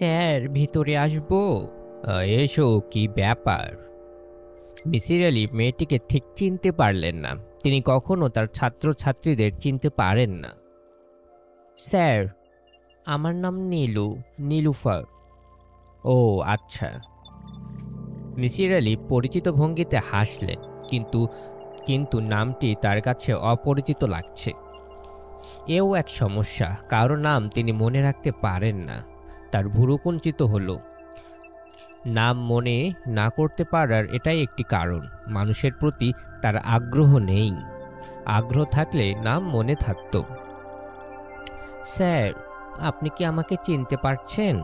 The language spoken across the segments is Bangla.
স্যার, ভিতরে আসবো? এসো, কি ব্যাপার? মিসির আলি মেয়েটিকে ঠিক চিনতে পারলেন না। তিনি কখনো তার ছাত্রছাত্রীদের চিনতে পারেন না। স্যার, আমার নাম নীলুফার। ও আচ্ছা। মিসির আলি পরিচিত ভঙ্গিতে হাসলেন, কিন্তু কিন্তু নামটি তার কাছে অপরিচিত লাগছে। এও এক সমস্যা, কারো নাম তিনি মনে রাখতে পারেন না। তার ভুরু কুঞ্চিত হলো। নাম মনে না করতে পারার এটাই একটি কারণ। মানুষের প্রতি তার আগ্রহ নেই। আগ্রহ থাকলে নাম মনে থাকত। স্যার, আপনি কি আমাকে চিনতে পারছেন?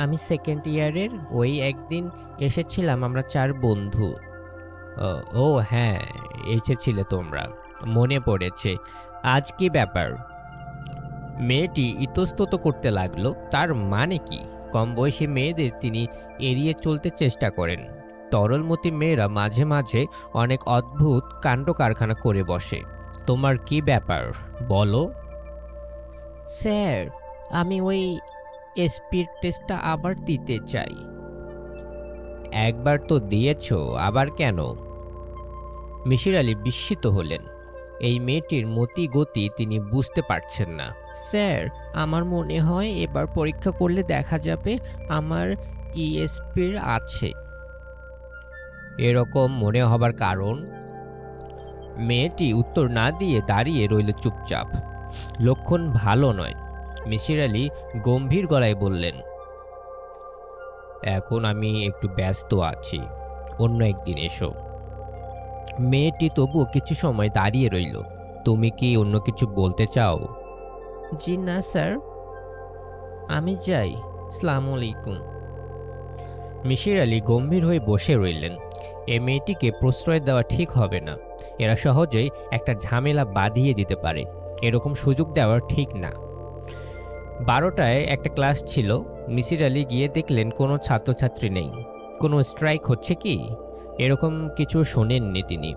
আমি সেকেন্ড ইয়ারের। ওই একদিন এসেছিলাম আমরা 4 বন্ধু। ও হ্যাঁ, এসেছিলে তোমরা, মনে পড়েছে। আজ কি ব্যাপার? মেয়েটি ইতস্তত করতে লাগলো। তার মানে কি? কম বয়সী মেয়েদের তিনি এড়িয়ে চলতে চেষ্টা করেন। তরলমতি মেয়েরা মাঝে মাঝে অনেক অদ্ভুত কাণ্ড কারখানা করে বসে। তোমার কি ব্যাপার, বলো। স্যার, আমি ওই এসপির টেস্টটা আবার দিতে চাই। একবার তো দিয়েছো, আবার কেন? মিসির আলি বিস্মিত হলেন। এই মেয়েটির মতি গতি তিনি বুঝতে পারছেন না। স্যার, আমার মনে হয় এবার পরীক্ষা করলে দেখা যাবে আমার ইএসপির আছে। এরকম মনে হবার কারণ? মেয়েটি উত্তর না দিয়ে দাঁড়িয়ে রইল চুপচাপ। লক্ষণ ভালো নয়। মিসির আলি গম্ভীর গলায় বললেন, এখন আমি একটু ব্যস্ত আছি, অন্য একদিন এসো। মেয়েটি তবুও কিছু সময় দাঁড়িয়ে রইল। তুমি কি অন্য কিছু বলতে চাও? জি না স্যার, আমি যাই। আসসালামু আলাইকুম। মিসির আলি গম্ভীর হয়ে বসে রইলেন। এ মেয়েটিকে প্রশ্রয় দেওয়া ঠিক হবে না। এরা সহজেই একটা ঝামেলা বাঁধিয়ে দিতে পারে। এরকম সুযোগ দেওয়া ঠিক না। 12টায় একটা ক্লাস ছিল। মিসির আলি গিয়ে দেখলেন কোনো ছাত্রছাত্রী নেই। কোনো স্ট্রাইক হচ্ছে কি, এরকম কিছু শোনেননি তিনি।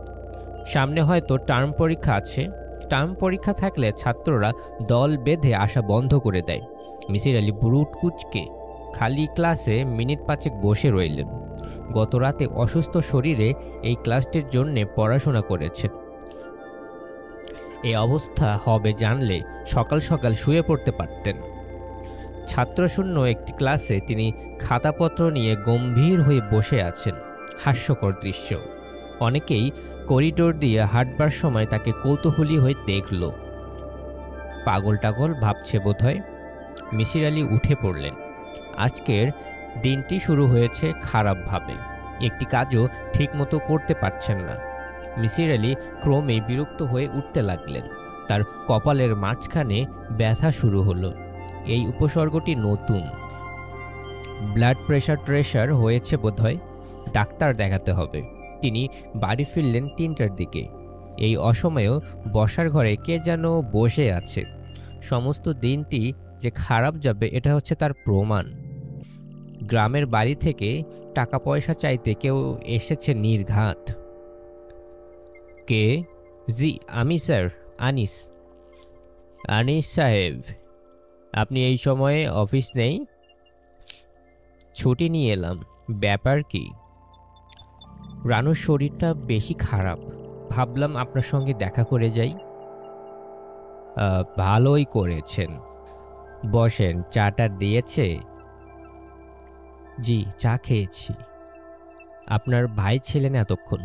সামনে হয়তো টার্ম পরীক্ষা আছে। টার্ম পরীক্ষা থাকলে ছাত্ররা দল বেঁধে আসা বন্ধ করে দেয়। মিসির আলি বুরুট কুচকে খালি ক্লাসে মিনিট 5 বসে রইলেন। গত রাতে অসুস্থ শরীরে এই ক্লাসটির জন্যে পড়াশোনা করেছেন। এই অবস্থা হবে জানলে সকাল সকাল শুয়ে পড়তে পারতেন। ছাত্রশূন্য একটি ক্লাসে তিনি খাতাপত্র নিয়ে গম্ভীর হয়ে বসে আছেন। হাস্যকর দৃশ্য। অনেকেই করিডোর দিয়ে হাঁটবার সময় তাকে কৌতূহলী হয়ে দেখল। পাগল টাগল ভাবছে বোধহয়। মিসির আলি উঠে পড়লেন। আজকের দিনটি শুরু হয়েছে খারাপভাবে। একটি কাজও ঠিকমতো করতে পারছেন না। মিসির আলি ক্রমে বিরক্ত হয়ে উঠতে লাগলেন। তার কপালের মাঝখানে ব্যথা শুরু হলো। এই উপসর্গটি নতুন। ব্লাড প্রেশার হয়েছে বোধহয়। ডাক্তার দেখাতে হবে। তিনি বাড়ি ফিরলেন 3টার দিকে। এই অসময়েও বসার ঘরে কে যেন বসে আছে। সমস্ত দিনটি যে খারাপ যাবে এটা হচ্ছে তার প্রমাণ। গ্রামের বাড়ি থেকে টাকা পয়সা চাইতে কেউ এসেছে নির্ঘাত। কে? জি, আমি স্যার, আনিস। আনিস সাহেব, আপনি এই সময়ে অফিস নেই? ছুটি নিয়ে এলাম। ব্যাপার কি? রানুর শরীরটা বেশি খারাপ, ভাবলাম আপনার সঙ্গে দেখা করে যাই। ভালোই করেছেন। বসেন, চাটা দিয়েছে? জি, চা খেয়েছি। আপনার ভাই ছিলেন এতক্ষণ?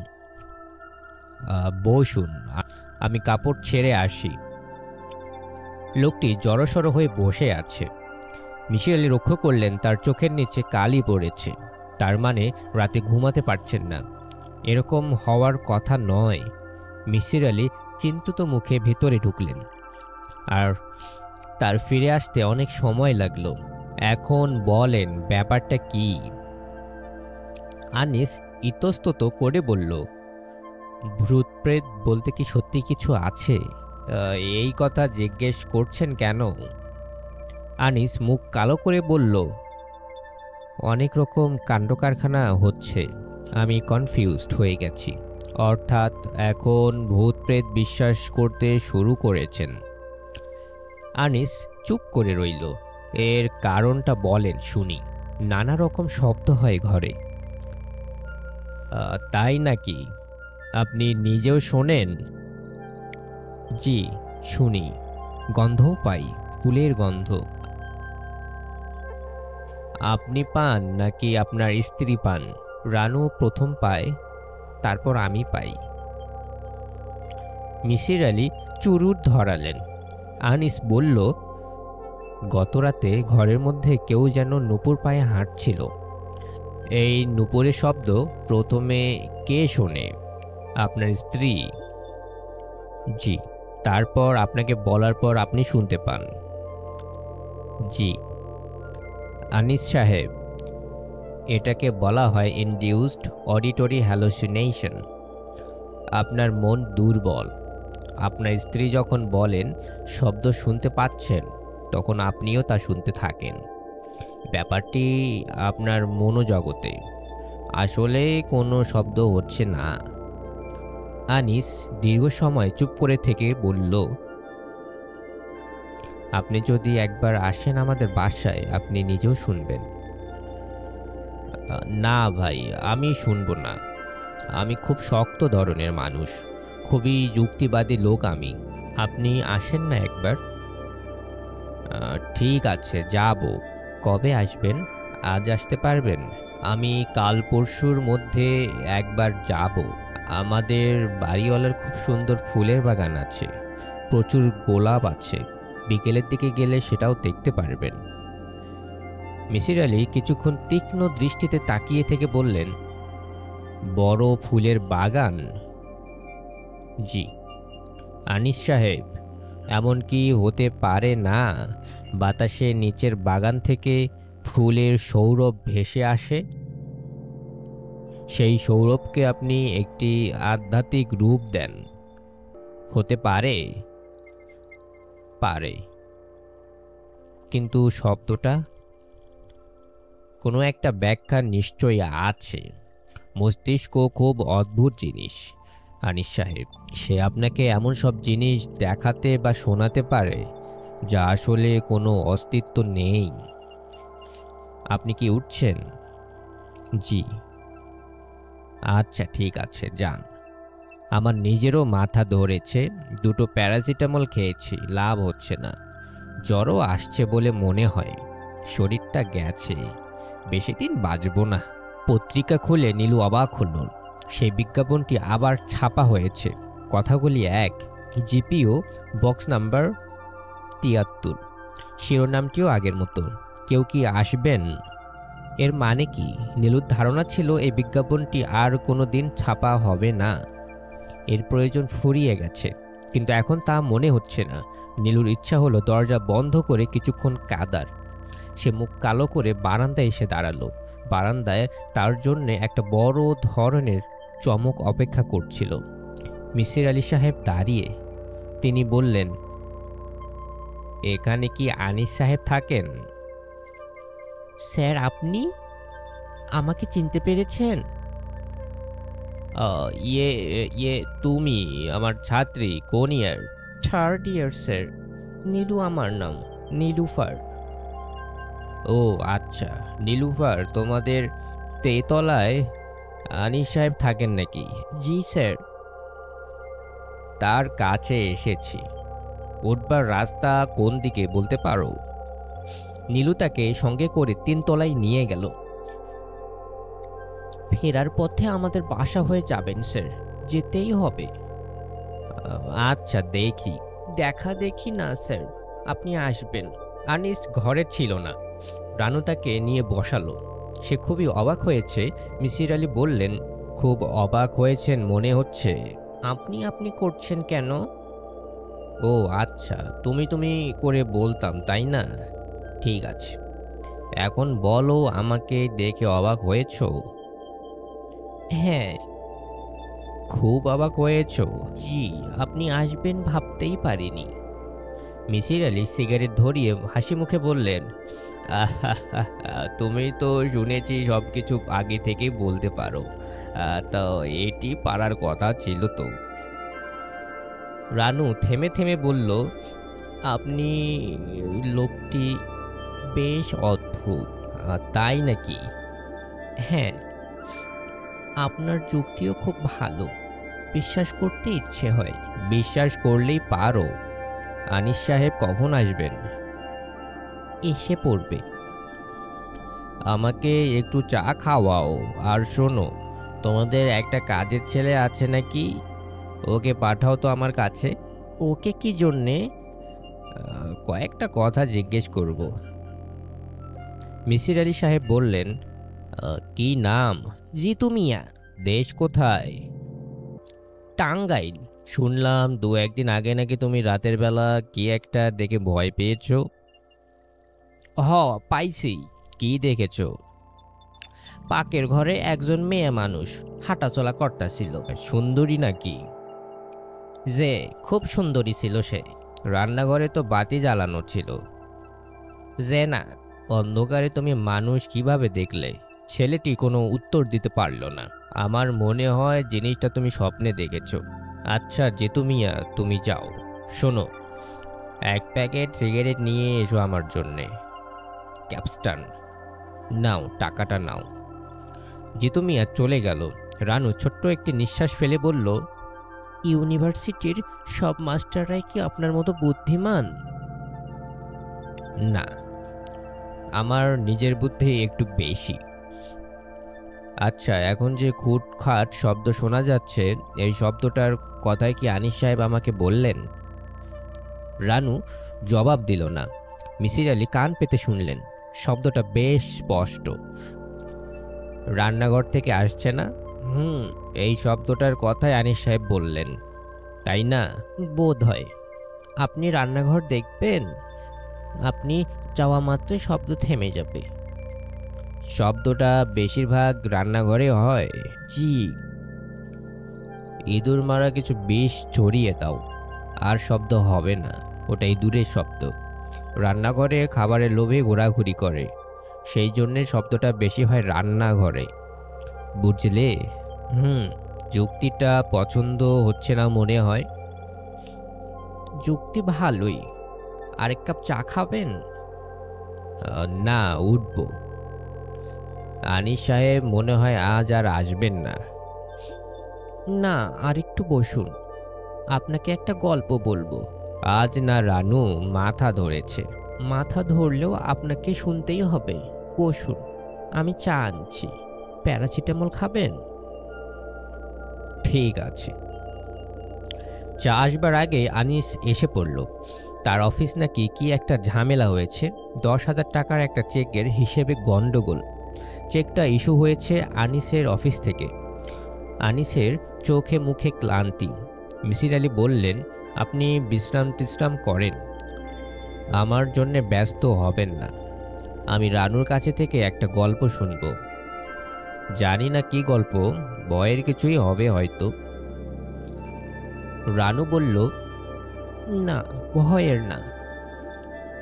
বসুন, আমি কাপড় ছেড়ে আসি। লোকটি জড়সড় হয়ে বসে আছে। মিসির আলি লক্ষ্য করলেন তার চোখের নিচে কালি পড়েছে। তার মানে রাতে ঘুমাতে পারছেন না। এরকম হওয়ার কথা নয়। মিসির আলি চিন্তিত মুখে ভেতরে ঢুকলেন। আর তার ফিরে আসতে অনেক সময় লাগলো। এখন বলেন, ব্যাপারটা কি? আনিস ইতস্তত করে বলল, ভূত প্রেত বলতে কি সত্যি কিছু আছে? এই কথা জিজ্ঞেস করছেন কেন? আনিস মুখ কালো করে বলল, অনেক রকম কাণ্ডকারখানা হচ্ছে, আমি কনফিউজড হয়ে গেছি। অর্থাৎ এখন ভূত প্রেত বিশ্বাস করতে শুরু করেছেন। আনিস চুপ করে রইল। এর কারণটা বলেন শুনি। নানা রকম শব্দ হয় ঘরে। তাই নাকি? আপনি নিজেও শোনেন? জি, শুনি। গন্ধও পাই, ফুলের গন্ধ। আপনি পান নাকি আপনার স্ত্রী পান? রানু প্রথম পায়, তারপর আমি পাই। মিসির আলি চুরুট ধরালেন। আনিস বলল, গতরাতে ঘরের মধ্যে কেউ যেন নূপুর পায়ে হাঁটছিল। এই নূপুরের শব্দ প্রথমে কে শোনে? আপনার স্ত্রী? জি। তারপর আপনাকে বলার পর আপনি শুনতে পান? জি। আনিস সাহেব, এটাকে বলা হয় ইনডিউসড অডিটরি হ্যালুসিনেশন। আপনার মন দুর্বল। আপনার স্ত্রী যখন বলেন শব্দ শুনতে পাচ্ছেন, তখন আপনিও তা শুনতে থাকেন। ব্যাপারটি আপনার মনোজগতে। আসলে কোনো শব্দ হচ্ছে না। আনিস দীর্ঘ সময় চুপ করে থেকে বলল, আপনি যদি একবার আসেন আমাদের বাসায়, আপনি নিজেও শুনবেন। না ভাই, আমি শুনবো না। আমি খুব শক্ত ধরনের মানুষ, খুবই যুক্তিবাদী লোক আমি। আপনি আসেন না একবার? ঠিক আছে, যাব। কবে আসবেন? আজ আসতে পারবেন? আমি কাল পরশুর মধ্যে একবার যাব। আমাদের বাড়িওয়ালার খুব সুন্দর ফুলের বাগান আছে, প্রচুর গোলাপ আছে। বিকেলের দিকে গেলে সেটাও দেখতে পারবেন। মিসির আলি কিছুক্ষণ তীক্ষ্ণ দৃষ্টিতে তাকিয়ে থেকে বললেন, বড় ফুলের বাগান? জি। আনিস সাহেব, এমন কি হতে পারে না বাতাসে নিচের বাগান থেকে ফুলের সৌরভ ভেসে আসে? সেই সৌরভকে আপনি একটি আধ্যাত্মিক রূপ দেন। হতে পারে? পারে। কিন্তু শব্দটা? কোনো একটা ব্যাখ্যা নিশ্চয়ই আছে। মস্তিষ্ক খুব অদ্ভুত জিনিস আনিস সাহেব। সে আপনাকে এমন সব জিনিস দেখাতে বা শোনাতে পারে যা আসলে কোনো অস্তিত্ব নেই। আপনি কি উঠছেন? জি। আচ্ছা, ঠিক আছে, যান। আমার নিজেরও মাথা ধরেছে, দুটো প্যারাসিটামল খেয়েছি, লাভ হচ্ছে না। জ্বরও আসছে বলে মনে হয়। শরীরটা গেছে, বেশি দিন বাঁচব না। পত্রিকা খুলে নীলু অবাক হল। সেই বিজ্ঞাপনটি আবার ছাপা হয়েছে। কথাগুলি এক। GPO box number ৭৩। শিরোনামটিও আগের মতো, কেউ কি আসবেন? এর মানে কি? নীলুর ধারণা ছিল এই বিজ্ঞাপনটি আর কোনো দিন ছাপা হবে না। এর প্রয়োজন ফুরিয়ে গেছে, কিন্তু এখন তা মনে হচ্ছে না। নীলুর ইচ্ছা হলো দরজা বন্ধ করে কিছুক্ষণ কাঁদার। সে মুখ কালো করে বারান্দায় এসে দাঁড়ালো। বারান্দায় তার জন্য একটা বড় ধরনের চমক অপেক্ষা করছিল। মিসির আলি সাহেব দাঁড়িয়ে। তিনি বললেন, এখানে কি আনিস সাহেব থাকেন? স্যার, আপনি আমাকে চিনতে পেরেছেন? ইয়ে ইয়ে তুমি আমার ছাত্রী, কোন year? Third year sir. Nilu আমার নাম, নীলুফার। ও আচ্ছা, নীলুফার, তোমাদের তেতলায় আনিস সাহেব থাকেন নাকি? জি স্যার। তার কাছে এসেছি। উঠবার রাস্তা কোন দিকে বলতে পারো? নীলু তাকে সঙ্গে করে ৩ তলায় নিয়ে গেল। ফেরার পথে আমাদের বাসা হয়ে যাবেন স্যার, যেতেই হবে। আচ্ছা, দেখি। দেখা দেখি না স্যার, আপনি আসবেন। আনিস ঘরে ছিল না। রানু তাকে নিয়ে বসালো। সে খুবই অবাক হয়েছে। মিসির আলি বললেন, খুব অবাক হয়েছেন মনে হচ্ছে। আপনি আপনি করছেন কেন? ও আচ্ছা, তুমি তুমি করে বলতাম তাই না? ঠিক আছে, এখন বলো, আমাকে দেখে অবাক হয়েছো? হ্যাঁ। খুব অবাক হয়েছো? জি। আপনি আসবেন ভাবতেই পারিনি। মিসির আলি সিগারেট ধরিয়ে হাসি মুখে বললেন, আহা, তুমি তো শুনেছি সবকিছু আগে থেকেই বলতে পারো। তো এটি পারার কথা ছিল তো। রানু থেমে থেমে বলল, আপনি লোকটি? বেশ অদ্ভুত। তাই নাকি? হ্যাঁ, আপনার যুক্তিও খুব ভালো। বিশ্বাস করতে ইচ্ছে হয়। বিশ্বাস করলেই পারো। আনিস সাহেব কখন আসবেন? এসে পড়বে। আমাকে একটু চা খাওয়াও। আর শোনো, তোমাদের একটা কাজের ছেলে আছে নাকি? ওকে পাঠাও তো আমার কাছে। ওকে কি জন্যে? কয়েকটা কথা জিজ্ঞেস করব। মিসির আলি সাহেব বললেন, কি নাম? জিতু মিয়া। দেশ কোথায়? টাঙ্গাইল। শুনলাম দু একদিন আগে নাকি তুমি রাতের বেলা কি একটা দেখে ভয় পেয়েছো। হ, পাইছি। কি দেখেছো? পাকের ঘরে একজন মেয়ে মানুষ হাঁটাচলা করতেছিল। সুন্দরী নাকি? যে খুব সুন্দরী ছিল সে। রান্নাঘরে তো বাতি জ্বালানো ছিল। যে না। অন্ধকারে তুমি মানুষ কিভাবে দেখলে? ছেলেটি কোনো উত্তর দিতে পারল না। আমার মনে হয় জিনিসটা তুমি স্বপ্নে দেখেছো। আচ্ছা জিতু মিয়া, তুমি যাও। শোনো, এক প্যাকেট সিগারেট নিয়ে এসো আমার জন্যে। ক্যাপস্টান। নাও, টাকাটা নাও। জিতু মিয়া চলে গেল। রানু ছোট্ট একটি নিঃশ্বাস ফেলে বলল, ইউনিভার্সিটির সব মাস্টাররাই কি আপনার মতো বুদ্ধিমান? না, আমার নিজের বুদ্ধি একটু বেশি। আচ্ছা, এখন যে খুটখাট শব্দ শোনা যাচ্ছে, এই শব্দটার কথাই কি আনিস সাহেব আমাকে বললেন? রানু জবাব দিল না। মিসির আলি কান পেতে শুনলেন। শব্দটা বেশ স্পষ্ট। রান্নাঘর থেকে আসছে না? এই শব্দটার কথাই আনিস সাহেব বললেন, তাই না? বোধ হয়। আপনি রান্নাঘর দেখবেন? আপনি যাওয়া মাত্রই শব্দ থেমে যাবে। শব্দটা বেশিরভাগ রান্নাঘরে হয়। জি। ইঁদুর মারা কিছু বিষ ছড়িয়ে দাও, আর শব্দ হবে না। ওটা ইঁদুরের শব্দ। রান্নাঘরে খাবারের লোভে ঘোরাঘুরি করে, সেই জন্যে শব্দটা বেশি হয় রান্নাঘরে। বুঝলে? যুক্তিটা পছন্দ হচ্ছে না মনে হয়। যুক্তি ভালোই। আরেক কাপ চা খাবেন? না, উঠব। আনিস সাহেব মনে হয় আজ আর আসবেন না। না, আর একটু বসুন, আপনাকে একটা গল্প বলবো। আজ না রানু, মাথা ধরেছে। মাথা ধরলেও আপনাকে শুনতেই হবে। বসুন, আমি চা আনছি। প্যারাসিটামল খাবেন? ঠিক আছে। চা আসবার আগে আনিস এসে পড়ল। তার অফিস নাকি কি একটা ঝামেলা হয়েছে। 10,000 টাকার একটা চেকের হিসেবে গন্ডগোল। চেকটা ইস্যু হয়েছে আনিসের অফিস থেকে। আনিসের চোখে মুখে ক্লান্তি। মিসির আলি বললেন, আপনি বিশ্রাম টিশ্রাম করেন, আমার জন্যে ব্যস্ত হবেন না। আমি রানুর কাছে থেকে একটা গল্প শুনব। জানি না কি গল্প, ভয়ের কিছুই হবে হয়তো। রানু বলল, না, ভয়ের না।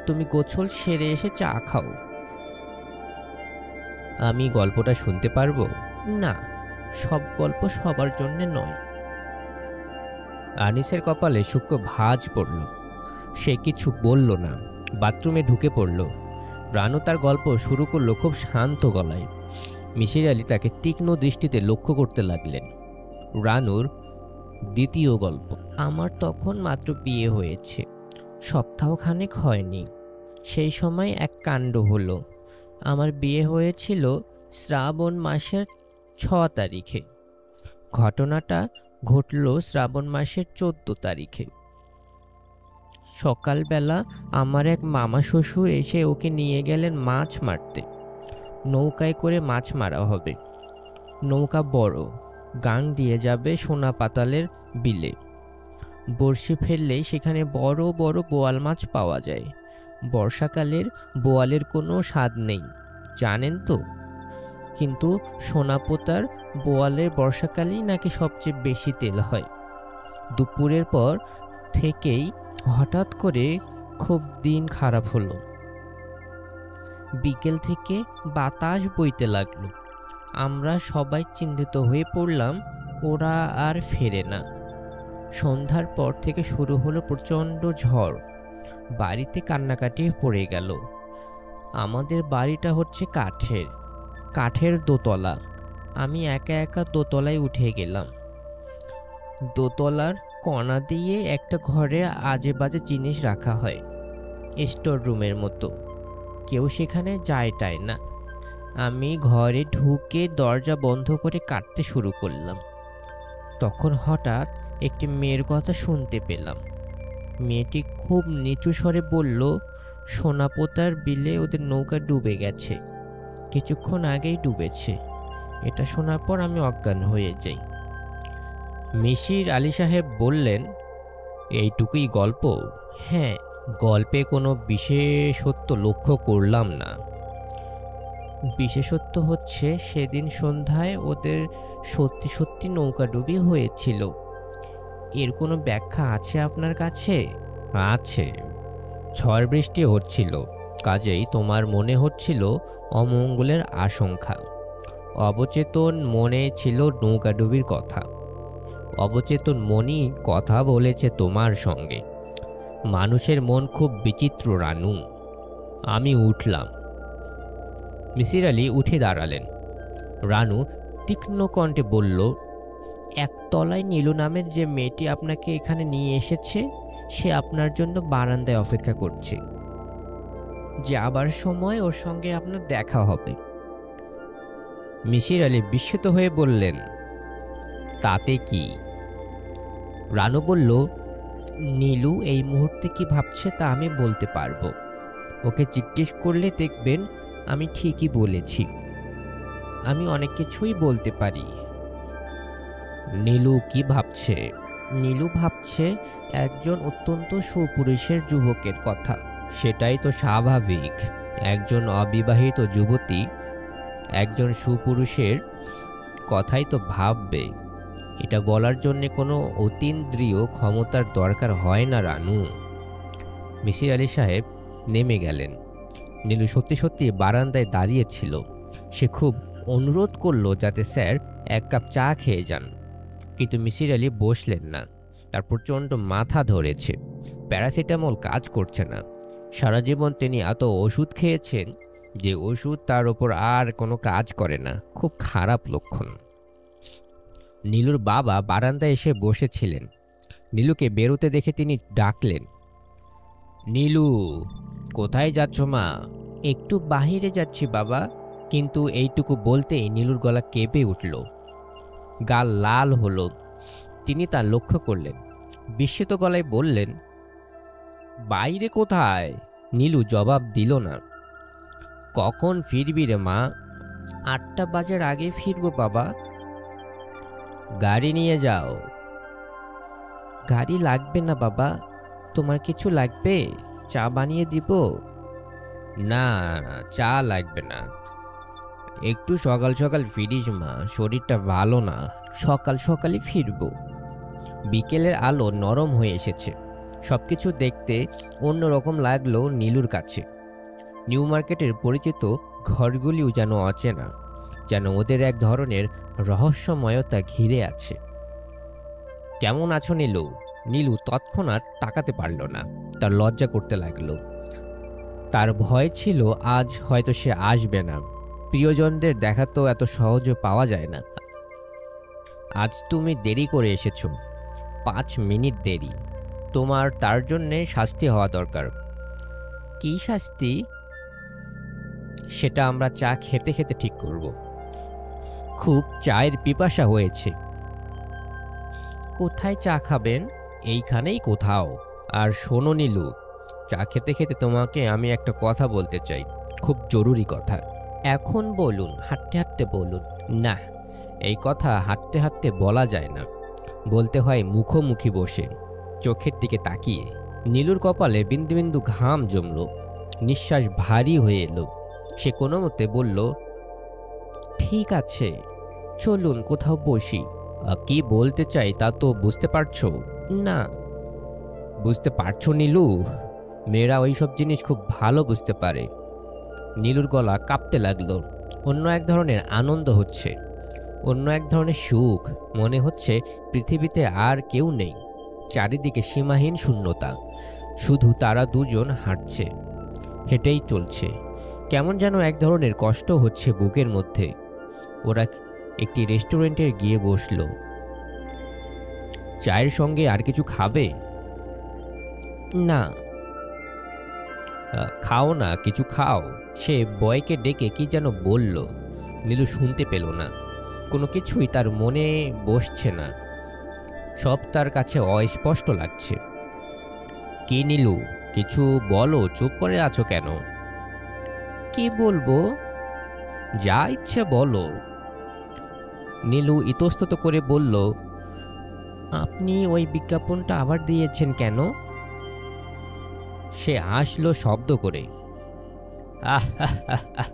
তুমি গোছল সেরে এসে চা খাও। আমি গল্পটা শুনতে পারবো? না, সব গল্প সবার জন্যে নয়। আনিসের কপালে শুষ্ক ভাঁজ পড়ল। সে কিছু বলল না, বাথরুমে ঢুকে পড়ল। রানু তার গল্প শুরু করলো খুব শান্ত গলায়। মিসির আলি তাকে তীক্ষ্ণ দৃষ্টিতে লক্ষ্য করতে লাগলেন। রানুর দ্বিতীয় গল্প। আমার তখন মাত্র বিয়ে হয়েছে, সপ্তাহখানেক হয়নি। সেই সময় এক কাণ্ড হলো। আমার বিয়ে হয়েছিল শ্রাবণ মাসের 6 তারিখে। ঘটনাটা ঘটল শ্রাবণ মাসের 14 তারিখে। সকালবেলা আমার এক মামা শ্বশুর এসে ওকে নিয়ে গেলেন মাছ মারতে। নৌকায় করে মাছ মারা হবে। নৌকা বড়, গাং দিয়ে যাবে সোনা পাতালের বিলে। বড়শি ফেললেই সেখানে বড় বড় বোয়াল মাছ পাওয়া যায়। বর্ষাকালের বোয়ালের কোনো স্বাদ নেই, জানেন তো। কিন্তু সোনাপোতার বোয়ালের বর্ষাকালেই নাকি সবচেয়ে বেশি তেল হয়। দুপুরের পর থেকেই হঠাৎ করে খুব দিন খারাপ হলো। বিকেল থেকে বাতাস বইতে লাগলো। আমরা সবাই চিন্তিত হয়ে পড়লাম, ওরা আর ফেরে না। সন্ধ্যার পর থেকে শুরু হলো প্রচণ্ড ঝড়। বাড়িতে কান্নাকাটি পড়ে গেল। আমাদের বাড়িটা হচ্ছে কাঠের, কাঠের দোতলা। আমি একা একা দোতলায় উঠে গেলাম। দোতলার কোণা দিয়ে একটা ঘরে আজে বাজে জিনিস রাখা হয়, স্টোর রুমের মতো। কেউ সেখানে যায় না। আমি ঘরে ঢুকে দরজা বন্ধ করে কাটতে শুরু করলাম। তখন হঠাৎ একটি মেয়ের কথা শুনতে পেলাম। মেয়েটি খুব নিচু স্বরে বলল, সোনাপোতার বিলে ওদের নৌকা ডুবে গেছে, কিছুক্ষণ আগেই ডুবেছে। এটা শোনার পর আমি অজ্ঞান হয়ে যাই। মিশির আলী সাহেব বললেন, এইটুকুই গল্প? হ্যাঁ, গল্পে কোনো বিশেষত্ব লক্ষ্য করলাম না। বিশেষত্ব হচ্ছে সেদিন সন্ধ্যায় ওদের সত্যি সত্যি নৌকাডুবি হয়েছিল। এর কোনো ব্যাখ্যা আছে আপনার কাছে? আছে। ঝড় বৃষ্টি হচ্ছিল, কাজেই তোমার মনে হচ্ছিল অমঙ্গলের আশঙ্কা। অবচেতন মনে ছিল নৌকাডুবির কথা। অবচেতন মনই কথা বলেছে তোমার সঙ্গে। মানুষের মন খুব বিচিত্র রানু। আমি উঠলাম। মিসির আলি উঠে দাঁড়ালেন। রানু তীক্ষ্ণ কণ্ঠে বলল, একতলায় নীলু নামের যে মেয়েটি আপনাকে এখানে নিয়ে এসেছে, সে আপনার জন্য বারান্দায় অপেক্ষা করছে। যাবার সময় ওর সঙ্গে আপনার দেখা হবে। মিসির আলি বিস্মিত হয়ে বললেন, তাতে কি? রানু বলল, নীলু এই মুহূর্তে কি ভাবছে তা আমি বলতে পারবো। ওকে জিজ্ঞেস করলে দেখবেন আমি ঠিকই বলেছি। আমি অনেক কিছুই বলতে পারি। নীলু কি ভাবছে? নীলু ভাবছে একজন অত্যন্ত সুপুরুষের যুবকের কথা। সেটাই তো স্বাভাবিক। একজন অবিবাহিত যুবতী একজন সুপুরুষের কথাই তো ভাববে। এটা বলার জন্য কোনো অতীন্দ্রিয় ক্ষমতার দরকার হয় না রানু। মিসির আলি সাহেব নেমে গেলেন। নীলু সত্যি সত্যি বারান্দায় দাঁড়িয়েছিল। সে খুব অনুরোধ করল যাতে স্যার এক কাপ চা খেয়ে যান, কিন্তু মিসির আলি বসলেন না। তার প্রচণ্ড মাথা ধরেছে, প্যারাসিটামল কাজ করছে না। সারা জীবন তিনি এত ওষুধ খেয়েছেন যে ওষুধ তার ওপর আর কোনো কাজ করে না। খুব খারাপ লক্ষণ। নীলুর বাবা বারান্দায় এসে বসেছিলেন। নীলুকে বেরোতে দেখে তিনি ডাকলেন, নীলু, কোথায় যাচ্ছ মা? একটু বাহিরে যাচ্ছি বাবা। কিন্তু এইটুকু বলতেই নীলুর গলা কেঁপে উঠল, গাল লাল হলো। তিনি তা লক্ষ্য করলেন। বিস্মিত গলায় বললেন, বাইরে কোথায়? নীলু জবাব দিল না। কখন ফিরবি রে মা? 8টা বাজার আগে ফিরবো বাবা। গাড়ি নিয়ে যাও। গাড়ি লাগবে না বাবা। তোমার কিছু লাগবে? চা বানিয়ে দিব? না, চা লাগবে না। একটু সকাল সকাল ফিরিস মা, শরীরটা ভালো না। সকাল সকালই ফিরব। বিকেলের আলো নরম হয়ে এসেছে। সবকিছু দেখতে অন্যরকম লাগলো নীলুর কাছে। নিউ মার্কেটের পরিচিত ঘরগুলিও যেন অচেনা, যেন ওদের এক ধরনের রহস্যময়তা ঘিরে আছে। কেমন আছো নীলু? নীলু তৎক্ষণাৎ তাকাতে পারল না। তার লজ্জা করতে লাগলো। তার ভয় ছিল আজ হয়তো সে আসবে না। প্রিয়জনদের দেখা তো এত সহজে পাওয়া যায় না। আজ তুমি দেরি করে এসেছো, 5 মিনিট দেরি। তোমার তার জন্যে শাস্তি হওয়া দরকার। কি শাস্তি? সেটা আমরা চা খেতে খেতে ঠিক করব। খুব চায়ের পিপাসা হয়েছে। কোথায় চা খাবেন? এইখানেই কোথাও। আর শোনো নীলু, চা খেতে খেতে তোমাকে আমি একটা কথা বলতে চাই, খুব জরুরি কথা। এখন বলুন, হাঁটতে হাঁটতে বলুন। না, এই কথা হাঁটতে হাঁটতে বলা যায় না, বলতে হয় মুখোমুখি বসে, চোখের দিকে তাকিয়ে। নীলুর কপালে বিন্দু বিন্দু ঘাম জমল, নিঃশ্বাস ভারী হয়ে এলো। সে কোনো মতে বলল, ঠিক আছে, চলুন কোথাও বসি। কি বলতে চাই তা তো বুঝতে পারছো? না। বুঝতে পারছো নীলু? মেয়েরা ওইসব জিনিস খুব ভালো বুঝতে পারে। নীলুর গলা কাঁপতে লাগলো। অন্য এক ধরনের আনন্দ হচ্ছে, অন্য এক ধরনের সুখ। মনে হচ্ছে পৃথিবীতে আর কেউ নেই। চারিদিকে সীমাহীন শূন্যতা। শুধু তারা দুজন হাঁটছে, হেঁটেই চলছে। কেমন যেন এক ধরনের কষ্ট হচ্ছে বুকের মধ্যে। ওরা একটি রেস্টুরেন্টে গিয়ে বসলো। চায়ের সঙ্গে আর কিছু খাবে? না। খাও না, কিছু খাও। সে বয়কে ডেকে কি যেন বলল। নীলু শুনতে পেল না। কোনো কিছুই তার মনে বসছে না। সব তার কাছে অস্পষ্ট লাগছে। কি নীলু, কিছু বলো, চুপ করে আছো কেন? কি বলবো? যা ইচ্ছে বলো। নীলু ইতস্তত করে বলল, আপনি ওই বিজ্ঞাপনটা আবার দিয়েছেন কেন? সে হাসলো শব্দ করে। আহ আহ, আহ,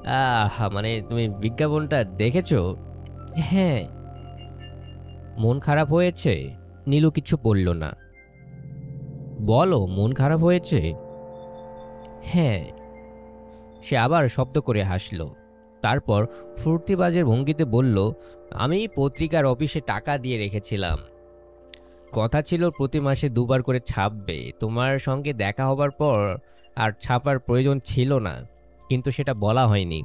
আহ, মানে তুমি বিজ্ঞাপনটা দেখেছো? হ্যাঁ। মন খারাপ হয়েছে? নীলু কিছু বলল না। বলো, মন খারাপ হয়েছে? হ্যাঁ। সে আবার শব্দ করে হাসল। তারপর ফুর্তিবাজের ভঙ্গিতে বলল, আমি পত্রিকার অফিসে টাকা দিয়ে রেখেছিলাম। কথা ছিল প্রতি মাসে 2বার করে ছাপবে। তোমার সঙ্গে দেখা হবার পর আর ছাপার প্রয়োজন ছিল না, কিন্তু সেটা বলা হয়নি।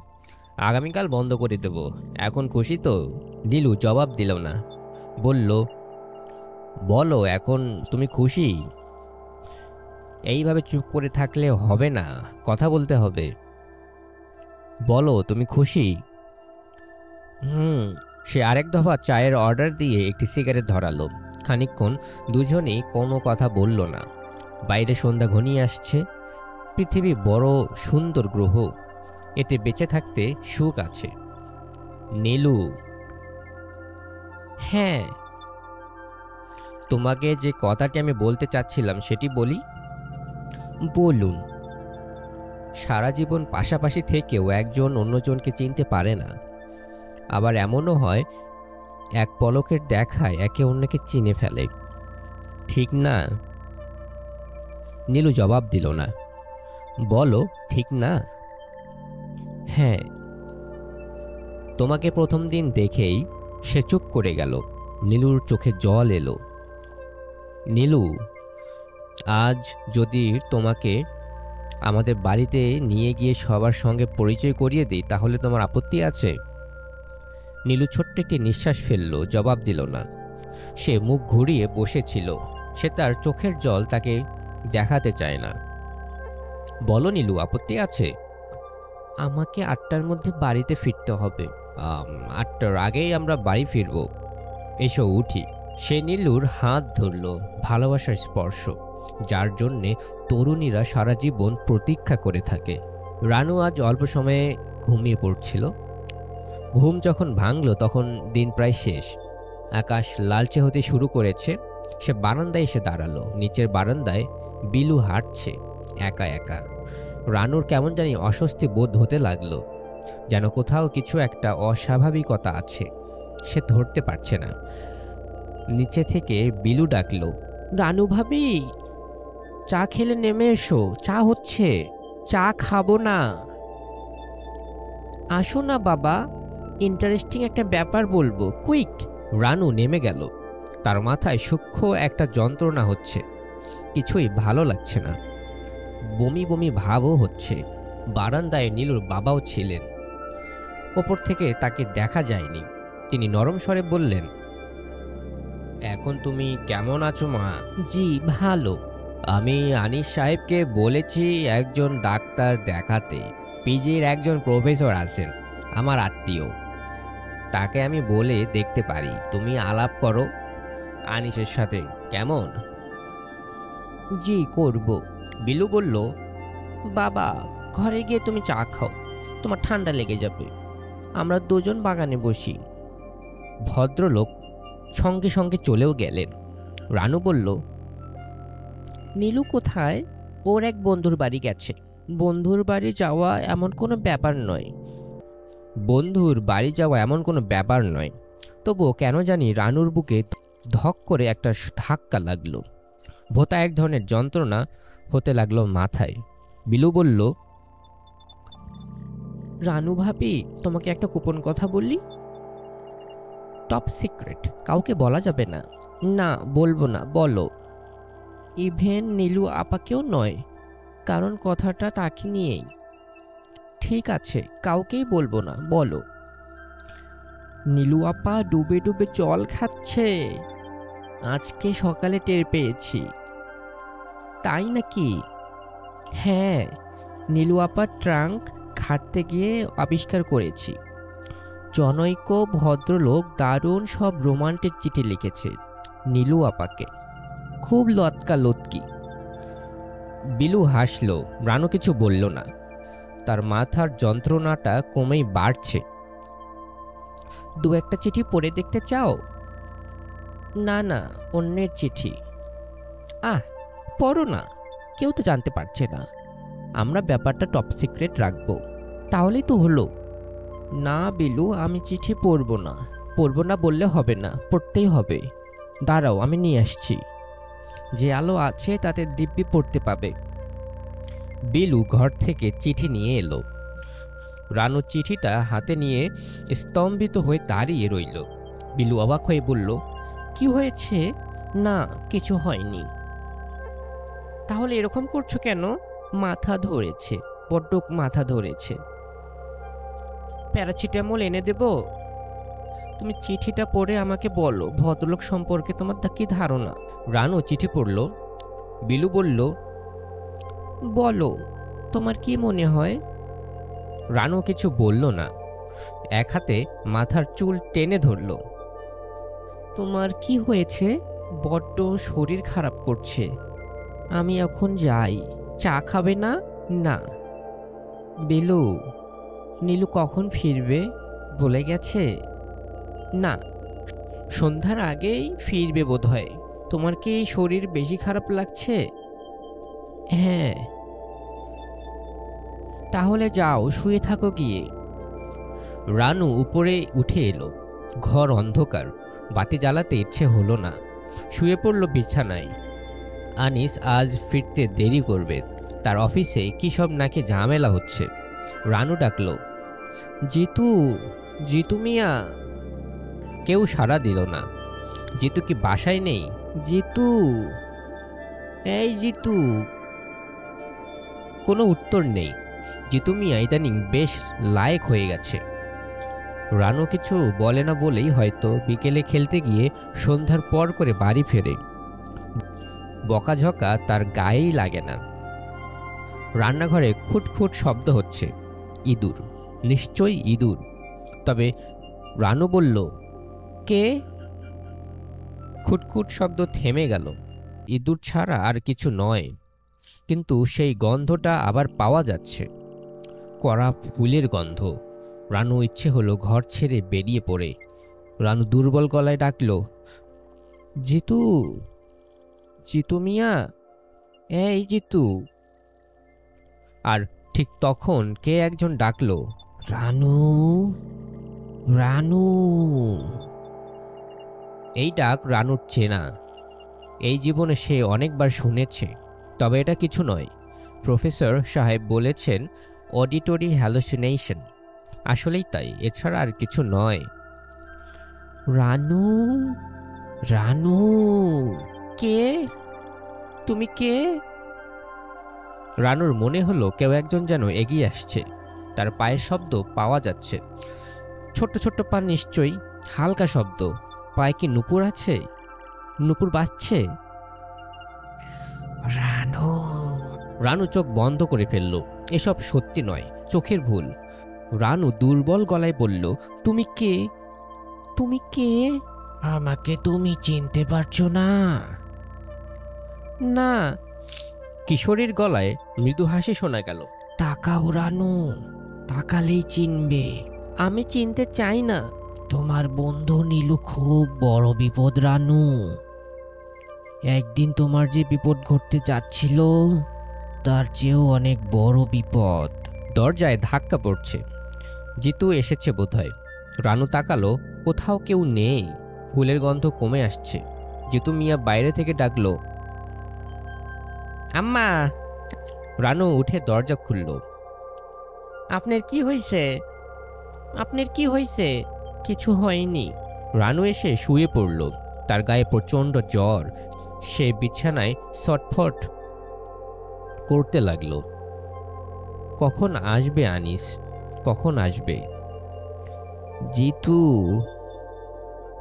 আগামীকাল বন্ধ করে দেব। এখন খুশি তো? নীলু জবাব দিল না। বলল, বলো, এখন তুমি খুশি? এইভাবে চুপ করে থাকলে হবে না, কথা বলতে হবে। বলো, তুমি খুশি? হুম। সে আরেক দফা চায়ের অর্ডার দিয়ে একটি সিগারেট ধরালো। খানিকক্ষণ দুজনেই কোনো কথা বলল না। বাইরে সন্ধ্যা ঘনিয়ে আসছে। পৃথিবী বড় সুন্দর গ্রহ, এতে বেঁচে থাকতে সুখ আছে। নীলু। হ্যাঁ। তোমাকে যে কথাটি আমি বলতে চাচ্ছিলাম সেটি বলি। বলুন। সারা জীবন পাশাপাশি থেকেও একজন অন্যজনকে চিনতে পারে না। আবার এমনও হয় এক পলকের দেখায় একে অন্যকে চিনে ফেলে। ঠিক না? নীলু জবাব দিল না। বলো, ঠিক না? হ্যাঁ। তোমাকে প্রথম দিন দেখেই সে চুপ করে গেল। নীলুর চোখে জল এলো। নীলু, আজ যদি তোমাকে আমাদের বাড়িতে নিয়ে গিয়ে সবার সঙ্গে পরিচয় করিয়ে দিই, তাহলে তোমার আপত্তি আছে? নীলু ছোট্ট একটি নিঃশ্বাস ফেলল, জবাব দিল না। সে মুখ ঘুরিয়ে বসেছিল। সে তার চোখের জল তাকে দেখাতে চায় না। বলো নীলু, আপত্তি আছে? আমাকে 8টার মধ্যে বাড়িতে ফিরতে হবে। 8টার আগেই আমরা বাড়ি ফিরব। এসো উঠি। সে নীলুর হাত ধরল, ভালোবাসার স্পর্শ, যার জন্যে তরুণীরা সারা জীবন প্রতীক্ষা করে থাকে। রানু আজ অল্প সময়ে ঘুমিয়ে পড়ছিল। ঘুম যখন ভাঙল তখন দিন প্রায় শেষ। আকাশ লালচে হতে শুরু করেছে। সে বারান্দায় এসে দাঁড়ালো। নিচের বারান্দায় বিলু হাঁটছে একা একা। রানুর কেমন জানি অস্বস্তি বোধ হতে লাগলো, যেন কোথাও কিছু একটা অস্বাভাবিকতা আছে। সে ধরতে পারছে না। নিচে থেকে বিলু ডাকলো, রানু ভাবি, চা খেলে নেমে এসো, চা হচ্ছে। চা খাবো না। আসো না বাবা, ইন্টারেস্টিং একটা ব্যাপার বলবো, কুইক। রানু নেমে গেল। তার মাথায় সূক্ষ্ম একটা যন্ত্রণা হচ্ছে। কিছুই ভালো লাগছে না। বমি বমি ভাবও হচ্ছে। বারান্দায় নীলুর বাবাও ছিলেন। ওপর থেকে তাকে দেখা যায়নি। তিনি নরম স্বরে বললেন, এখন তুমি কেমন আছো মা? জি, ভালো। আমি আনিস সাহেবকে বলেছি একজন ডাক্তার দেখাতে। পিজির একজন প্রফেসর আছেন, আমার আত্মীয়। তাকে আমি বলে দেখতে পারি। তুমি আলাপ করো আনিসের সাথে, কেমন? জি, করব। বিলু বলল, বাবা, ঘরে গিয়ে তুমি চা খাও, তোমার ঠান্ডা লেগে যাবে। আমরা দুজন বাগানে বসি। ভদ্রলোক সঙ্গে সঙ্গে চলেও গেলেন। রানু বলল, নীলু কোথায়? ওর এক বন্ধুর বাড়ি গেছে। বন্ধুর বাড়ি যাওয়া এমন কোনো ব্যাপার নয়। বন্ধুর বাড়ি যাওয়া এমন কোনো ব্যাপার নয়। তবুও কেন জানি রানুর বুকে ধক করে একটা ধাক্কা লাগলো। ভোঁতা এক ধরনের যন্ত্রণা হতে লাগলো মাথায়। বিলু বলল, রানু ভাবি, তোমাকে একটা গোপন কথা বলি। টপ সিক্রেট, কাউকে বলা যাবে না। না, বলবো না, বলো। ইভেন নীলু আপাকেও নয়, কারণ কথাটা তাকে নিয়েই। ঠিক আছে, কাউকেই বলবো না, বলো। নীলু আপা ডুবে ডুবে জল খাচ্ছে, আজকে সকালে টের পেয়েছি। তাই নাকি? হ্যাঁ, নীলু আপার ট্রাঙ্ক ঘাঁটতে গিয়ে আবিষ্কার করেছি। জনৈক ভদ্রলোক দারুণ সব রোমান্টিক চিঠি লিখেছে নীলু আপাকে, খুব লটকা লটকি। বিলু হাসল, রানু কিছু বলল না। তার মাথার যন্ত্রণাটা ক্রমেই বাড়ছে। দু একটা চিঠি পড়ে দেখতে চাও? না না, অন্যের চিঠি। আহ, পড়ো না, কেউ তো জানতে পারছে না। আমরা ব্যাপারটা টপ সিক্রেট রাখবো। তাহলেই তো হলো। না বিলু, আমি চিঠি পড়ব না। পড়ব না বললে হবে না, পড়তেই হবে। দাঁড়াও, আমি নিয়ে আসছি। যে আলো আছে তাতে দিব্যি পড়তে পাবে। বিলু ঘর থেকে চিঠি নিয়ে এলো। রানু চিঠিটা হাতে নিয়ে স্তম্ভিত হয়ে দাঁড়িয়ে রইল। বিলু অবাক হয়ে বলল, কি হয়েছে? না, কিছু হয়নি। তাহলে এরকম করছো কেন? মাথা ধরেছে, বড্ড মাথা ধরেছে। প্যারাসিটামল এনে দেব? তুমি চিঠিটা পড়ে আমাকে বলো, ভদ্রলোক সম্পর্কে তোমার কি ধারণা? রানু চিঠি পড়ল। বিলু বলল, বলো, তোমার কি মনে হয়? রানু কিছু বলল না, এক হাতে মাথার চুল টেনে ধরল। তোমার কি হয়েছে? বড্ড শরীর খারাপ করছে। আমি এখন যাই। চা খাবে না? না। বিলু, নীলু কখন ফিরবে? বলে গেছে? না, সন্ধ্যার আগেই ফিরবে বোধহয়। তোমার কি শরীর বেশি খারাপ লাগছে? হ্যাঁ। তাহলে যাও, শুয়ে থাকো গিয়ে। রানু উপরে উঠে এলো। ঘর অন্ধকার, বাতি জ্বালাতে ইচ্ছে হলো না। শুয়ে পড়ল বিছানায়। আনিস আজ ফিরতে দেরি করবে। তার অফিসে কি সব নাকি ঝামেলা হচ্ছে। রানু ডাকলো, জিতু, জিতু মিয়া। কেউ সাড়া দিল না। জিতু কি বাসায় নেই? জিতু, এই জিতু। কোনো উত্তর নেই। জিতু মিয়া ইদানিং বেশ লায়েক হয়ে গেছে। রানু কিছু বলে না বলেই হয়তো বিকেলে খেলতে গিয়ে সন্ধ্যার পর করে বাড়ি ফেরে। বকাঝকা তার গায়েই লাগে না। রান্নাঘরে খুটখুট শব্দ হচ্ছে। ইঁদুর, নিশ্চয়ই ইঁদুর। তবে রানু বলল, কে? খুটখুট শব্দ থেমে গেল। ইঁদুর ছাড়া আর কিছু নয়, কিন্তু সেই গন্ধটা আবার পাওয়া যাচ্ছে, কড়া ফুলের গন্ধ। রানু ইচ্ছে হলো ঘর ছেড়ে বেরিয়ে পড়ে। রানু দুর্বল গলায় ডাকল, জিতু, জিতু মিয়া, এই জিতু। আর ঠিক তখন কে একজন ডাকলো, রানু, রানু। এই ডাক রানুর চেনা। এই জীবনে সে অনেকবার শুনেছে। তবে এটা কিছু নয়। প্রফেসর সাহেব বলেছেন অডিটরি হ্যালুসিনেশন। আসলেই তাই, এছাড়া আর কিছু নয়। রানু, রানু। কে? তুমি কে? রানুর মনে হলো কেউ একজন যেন এগিয়ে আসছে। তার পায়ের শব্দ পাওয়া যাচ্ছে, ছোট্ট ছোট্ট পা নিশ্চয়ই। হালকা শব্দ। পায়ে কি নুপুর আছে? নুপুর বাজছে। রানু। রানু চোখ বন্ধ করে ফেলল। এসব সত্যি নয়, চোখের ভুল। রানু দুর্বল গলায় বলল, তুমি কে? তুমি কে? আমাকে তুমি চিনতে পারছো না? না। কিশোরীর গলায় মৃদু হাসি শোনা গেল। তাকাও রানু, তাকালেই চিনবে। আমি চিনতে চাই না। তোমার বন্ধু নীলু খুব বড় বিপদ রানু। একদিন তোমার যে বিপদ ঘটতে যাচ্ছিল তার চেয়েও অনেক বড় বিপদ। দরজায় ধাক্কা পড়ছে। জিতু এসেছে বোধহয়। রানু তাকালো, কোথাও কেউ নেই। ফুলের গন্ধ কমে আসছে। জিতু মিয়া বাইরে থেকে ডাকলো, আম্মা। রানু উঠে দরজা খুলল। আপনার কি হয়েছে? আপনার কি হয়েছে? কিছু হয়নি। রানু এসে শুয়ে পড়ল। তার গায়ে প্রচণ্ড জ্বর। সে বিছানায় ছটফট করতে লাগলো। কখন আসবে আনিস, কখন আসবে? জিতু,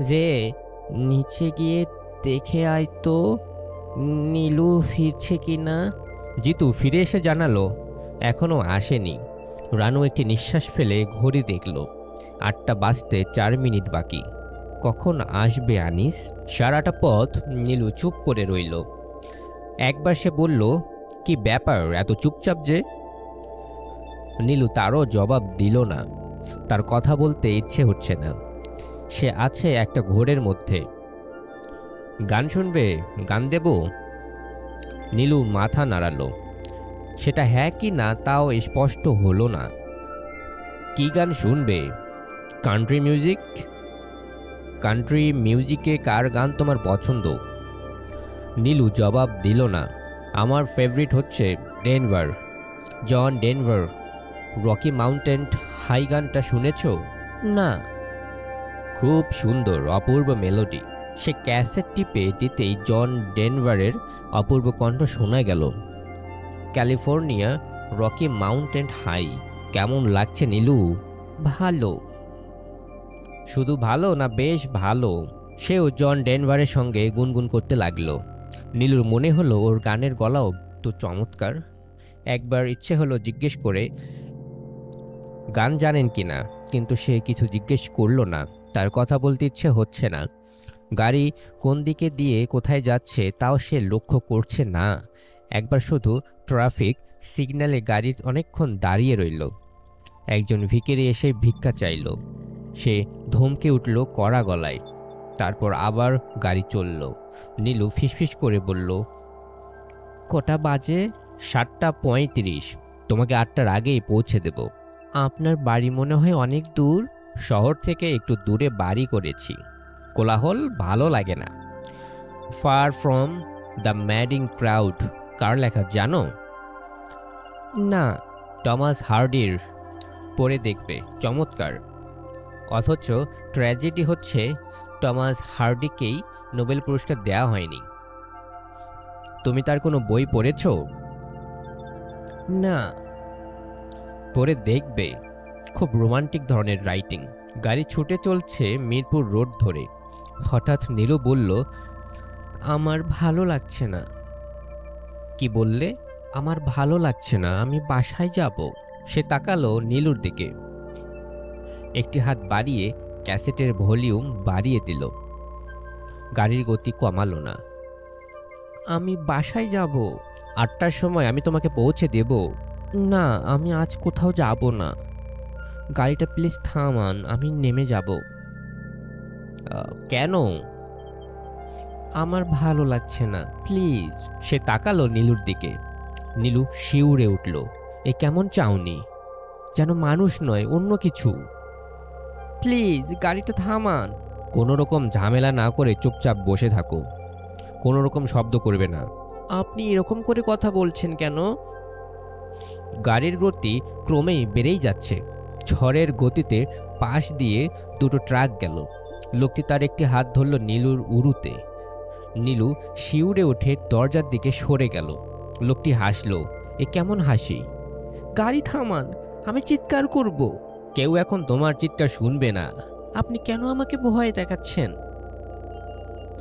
যে নিচে গিয়ে দেখে আয় তো নীলু ফিরছে কিনা। জিতু ফিরে এসে জানালো এখনো আসেনি। রানু একটি নিঃশ্বাস ফেলে ঘড়ি দেখল, 8টা বাজতে 4 মিনিট বাকি। কখন আসবে আনিস? সারাটা পথ নীলু চুপ করে রইল। একবার সে বলল, কি ব্যাপার এত চুপচাপ যে? নীলু তারও জবাব দিল না। তার কথা বলতে ইচ্ছে হচ্ছে না। সে আছে একটা ঘোরের মধ্যে। গান শুনবে? গান দেব? নীলু মাথা নাড়ালো। সেটা হ্যাঁ কি না তাও স্পষ্ট হলো না। কি গান শুনবে? Country music? কান্ট্রি মিউজিকে কার গান তোমার পছন্দ? নীলু জবাব দিল না। আমার ফেভারিট হচ্ছে ডেনভার, জন ডেনভার। রকি মাউন্টেন হাই গানটা শুনেছ? না। খুব সুন্দর, অপূর্ব মেলোডি। সে ক্যাসেট টিপে দিতেই জন ডেনভারের অপূর্ব কণ্ঠ শোনা গেল। California, Rocky Mountain High. কেমন লাগছে নীলু? ভালো। শুধু ভালো না বেশ ভালো? সেও জন ডেনভারের সঙ্গে গুনগুন করতে লাগলো। নীলুর মনে হলো ওর গানের গলাও তো চমৎকার। একবার ইচ্ছে হলো জিজ্ঞেস করে গান জানেন কিনা, কিন্তু সে কিছু জিজ্ঞেস করলো না। তার কথা বলতে ইচ্ছে হচ্ছে না। গাড়ি কোন দিকে দিয়ে কোথায় যাচ্ছে তাও সে লক্ষ্য করছে না। একবার শুধু ট্রাফিক সিগন্যালে গাড়ি অনেকক্ষণ দাঁড়িয়ে রইল। একজন ভিখিরি এসে ভিক্ষা চাইল। সে ধমকে উঠল কড়া গলায়। তারপর আবার গাড়ি চলল। নীলু ফিসফিস করে বলল, কটা বাজে? 7:35। তোমাকে 8টার আগেই পৌঁছে দেব। আপনার বাড়ি মনে হয় অনেক দূর। শহর থেকে একটু দূরে বাড়ি করেছি। কোলাহল ভালো লাগে না। Far from the madding crowd কার লেখা জানো? না। টমাস হার্ডির। পড়ে দেখবে, চমৎকার। অথচ ট্র্যাজেডি হচ্ছে টমাস হার্ডিকেই নোবেল পুরস্কার দেওয়া হয়নি। তুমি তার কোনো বই পড়েছ? না। পড়ে দেখবে, খুব রোমান্টিক ধরনের রাইটিং। গাড়ি ছুটে চলছে মিরপুর রোড ধরে। হঠাৎ নীলু বলল, আমার ভালো লাগছে না। কি বললে? আমার ভালো লাগছে না, আমি বাসায় যাব। সে তাকালো নীলুর দিকে। একটি হাত বাড়িয়ে ক্যাসেটের ভলিউম বাড়িয়ে দিল। গাড়ির গতি কমালো না। আমি বাসায় যাব। 8টার সময় আমি তোমাকে পৌঁছে দেব। না, আমি আজ কোথাও যাব না। গাড়িটা প্লিজ থামান, আমি নেমে যাব। কেন? আমার ভালো লাগছে না, প্লিজ। সে তাকালো নীলুর দিকে। নীলু শিউরে উঠল। এ কেমন চাউনি? যেন মানুষ নয়, অন্য কিছু। প্লিজ গাড়িটা থামান। কোনো রকম ঝামেলা না করে চুপচাপ বসে থাকো। কোনো রকম শব্দ করবে না। আপনি এরকম করে কথা বলছেন কেন? গাড়ির গতি ক্রমেই বেড়েই যাচ্ছে। ঝড়ের গতিতে পাশ দিয়ে দুটো ট্রাক গেল। লোকটি তার একটি হাত ধরল নীলুর উরুতে। নীলু শিউরে উঠে দরজার দিকে সরে গেল। লোকটি হাসল। এ কেমন হাসি? গাড়ি থামান, আমি চিৎকার করব। কেউ এখন তোমার চিৎকার শুনবে না। আপনি কেন আমাকে ভয় দেখাচ্ছেন?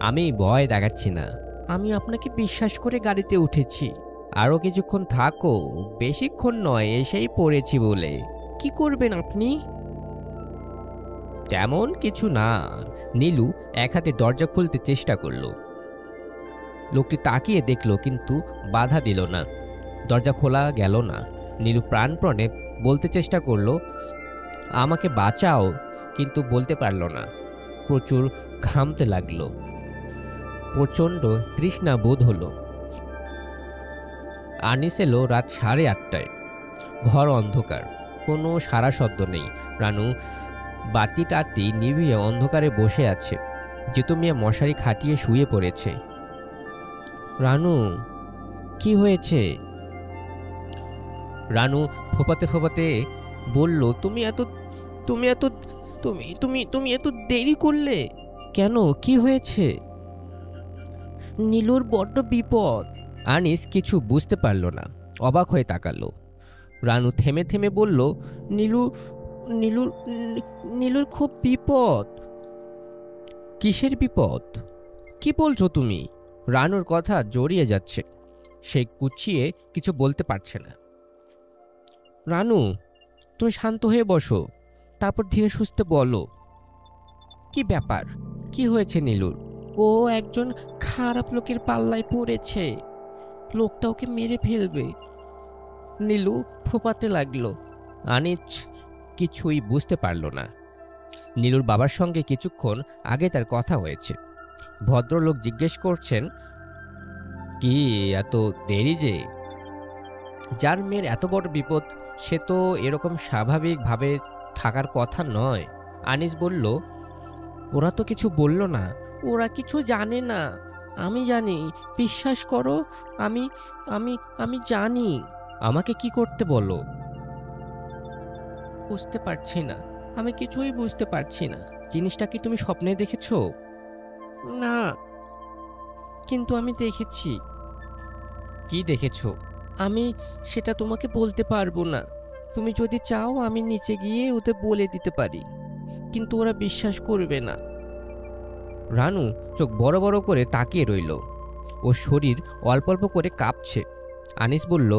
আমি ভয় দেখাচ্ছি না। আমি আপনাকে বিশ্বাস করে গাড়িতে উঠেছি। আরও কিছুক্ষণ থাকো, বেশিক্ষণ নয়, এসেই পড়েছি বলে। কি করবেন আপনি? তেমন কিছু না। নীলু এক হাতে দরজা খুলতে চেষ্টা করল। লোকটি তাকিয়ে দেখল, কিন্তু বাধা দিল না। দরজা খোলা গেল না। নীলু প্রাণপণে বলতে চেষ্টা করল, আমাকে বাঁচাও, কিন্তু বলতে পারল না। প্রচুর ঘামতে লাগলো। প্রচণ্ড তৃষ্ণা বোধ হলো। আনিস এলো রাত 8:30টায়। ঘর অন্ধকার, কোনো সারা শব্দ নেই। রানু বাতি টাতি নিভিয়ে অন্ধকারে বসে আছে। জিতু মিয়া মশারি খাটিয়ে শুয়ে পড়েছে। রানু, কি হয়েছে? রানু ফোপাতে ফোপাতে বলল, তুমি এত তুমি এত তুমি তুমি তুমি এত দেরি করলে কেন? কি হয়েছে? নীলুর বড্ড বিপদ। আনিস কিছু বুঝতে পারল না, অবাক হয়ে তাকালো। রানু থেমে থেমে বলল, নীলু নীলুর নীলুর খুব বিপদ। কিসের বিপদ? কি বলছো তুমি? রানুর কথা জড়িয়ে যাচ্ছে। সে গুছিয়ে কিছু বলতে পারছে না। রানু, তুমি শান্ত হয়ে বসো, তারপর ধীরে সুস্থে বলো, কি ব্যাপার? কি হয়েছে নীলুর? ও একজন খারাপ লোকের পাল্লায় পড়েছে। লোকটা ওকে মেরে ফেলবে। নীলু ফোঁপাতে লাগলো। আনিস কিছুই বুঝতে পারল না। নীলুর বাবার সঙ্গে কিছুক্ষণ আগে তার কথা হয়েছে। ভদ্রলোক জিজ্ঞেস করছেন, কি এত দেরি যে? যার মেয়ের এত বড় বিপদ সে তো এরকম স্বাভাবিকভাবে থাকার কথা নয়। আনিস বলল, ওরা তো কিছু বলল না। ওরা কিছু জানে না। আমি জানি, বিশ্বাস করো। আমি আমি আমি জানি। আমাকে কি করতে বলো? বুঝতে পারছি না, আমি কিছুই বুঝতে পারছি না। জিনিসটা কি তুমি স্বপ্নে দেখেছো? না, কিন্তু আমি দেখেছি। কি দেখেছো? আমি সেটা তোমাকে বলতে পারবো না। তুমি যদি চাও আমি নিচে গিয়ে ওদের বলে দিতে পারি, কিন্তু ওরা বিশ্বাস করবে না। রানু চোখ বড় বড় করে তাকিয়ে রইল। ও শরীর অল্প অল্প করে কাঁপছে। আনিস বলল,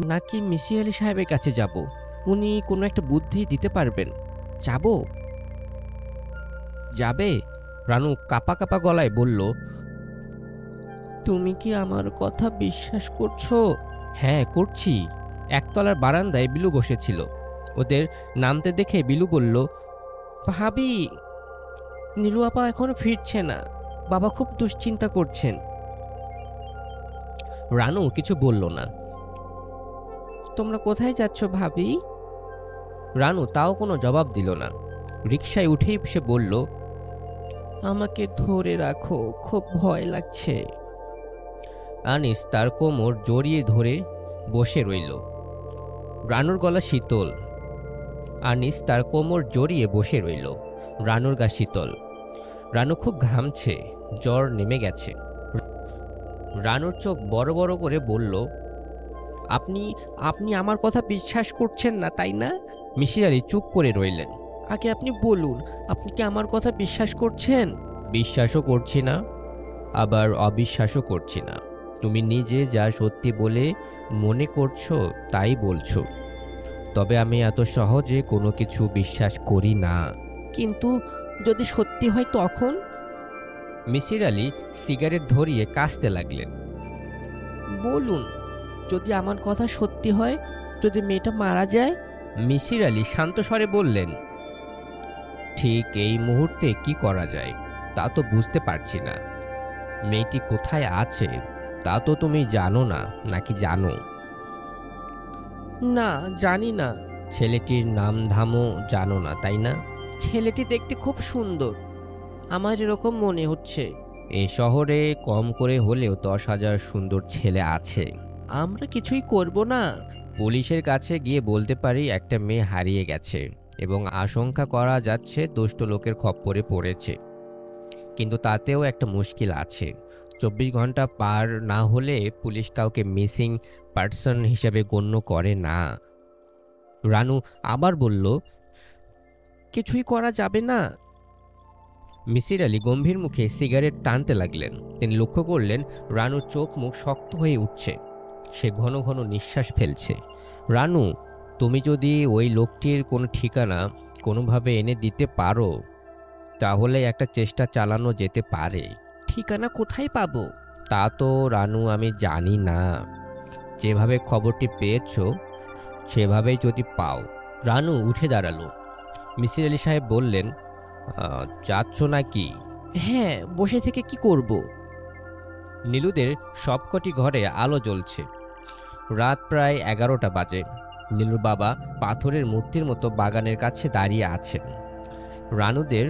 নাকি মিসি আলি সাহেবের কাছে যাব? উনি কোনো একটা বুদ্ধি দিতে পারবেন। যাব? যাবে? রানু কাঁপা কাঁপা গলায় বলল, তুমি কি আমার কথা বিশ্বাস করছো? হ্যাঁ, করছি। একতলার বারান্দায় বিলু বসেছিল। ওদের নামতে দেখে বিলু বলল, ভাবি, নীলু আপা এখনো ফিরছে না। বাবা খুব দুশ্চিন্তা করছেন। রানু কিছু বলল না। তোমরা কোথায় যাচ্ছ ভাবি? রানু তাও কোনো জবাব দিল না। রিকশায় উঠেই সে বলল, আমাকে ধরে রাখো, খুব ভয় লাগছে। আনিস তার কোমর জড়িয়ে ধরে বসে রইল। রানুর গলা শীতল। আনিস তার কোমর জড়িয়ে বসে রইল। রানুর গা শীতল। রানু খুব ঘামছে, জ্বর নেমে গেছে। রানুর চোখ বড় বড় করে বলল, আপনি আপনি আমার কথা বিশ্বাস করছেন না, তাই না? মিসির আলি চুপ করে রইলেন। আগে আপনি বলুন, আপনি কি আমার কথা বিশ্বাস করছেন? বিশ্বাসও করছি না, আবার অবিশ্বাসও করছি না। তুমি নিজে যা সত্যি বলে মনে করছো তাই বলছো। তবে আমি এত সহজে কোনো কিছু বিশ্বাস করি না। কিন্তু যদি সত্যি হয় তখন? মিসির আলি সিগারেট ধরিয়ে কাশতে লাগলেন। বলুন, যদি আমার কথা সত্যি হয়, যদি মেয়েটা মারা যায়? মিসির আলি শান্ত স্বরে বললেন, ঠিক এই মুহূর্তে কি করা যায় তা তো বুঝতে পারছি না। মেয়েটি কোথায় আছে তা তো তুমি জানো না, নাকি জানো? না, জানি না। ছেলেটির নাম ধামও জানো না, তাই না? ছেলেটি দেখতে খুব সুন্দর, আমার এরকম মনে হচ্ছে। এ শহরে কম করে হলেও 10,000 সুন্দর ছেলে আছে। আমরা কিছুই করব না? পুলিশের কাছে গিয়ে বলতে পারি একটা মেয়ে হারিয়ে গেছে এবং আশঙ্কা করা যাচ্ছে দুষ্ট লোকের খপ্পরে পড়েছে। কিন্তু তাতেও একটা মুশকিল আছে। 24 ঘন্টা পার না হলে পুলিশ কাউকে মিসিং পার্সন হিসেবে গণ্য করে না। রানু আবার বলল, কিছুই করা যাবে না? মিসির আলি গম্ভীর মুখে সিগারেট টানতে লাগলেন। তিনি লক্ষ্য করলেন রানুর চোখ মুখ শক্ত হয়ে উঠছে। সে ঘন ঘন নিঃশ্বাস ফেলছে। রানু, তুমি যদি ওই লোকটির কোনো ঠিকানা কোনোভাবে এনে দিতে পারো, তাহলে একটা চেষ্টা চালানো যেতে পারে। ঠিকানা কোথায় পাবো? তা তো রানু আমি জানি না। যেভাবে খবরটি পেয়েছো সেভাবেই যদি পাও। রানু উঠে দাঁড়ালো। মিসির আলি সাহেব বললেন, যাচ্ছ নাকি? হ্যাঁ, বসে থেকে কি করব? নীলুদের সবকটি ঘরে আলো জ্বলছে। রাত প্রায় 11টা বাজে। নীলুর বাবা পাথরের মূর্তির মতো বাগানের কাছে দাঁড়িয়ে আছেন। রানুদের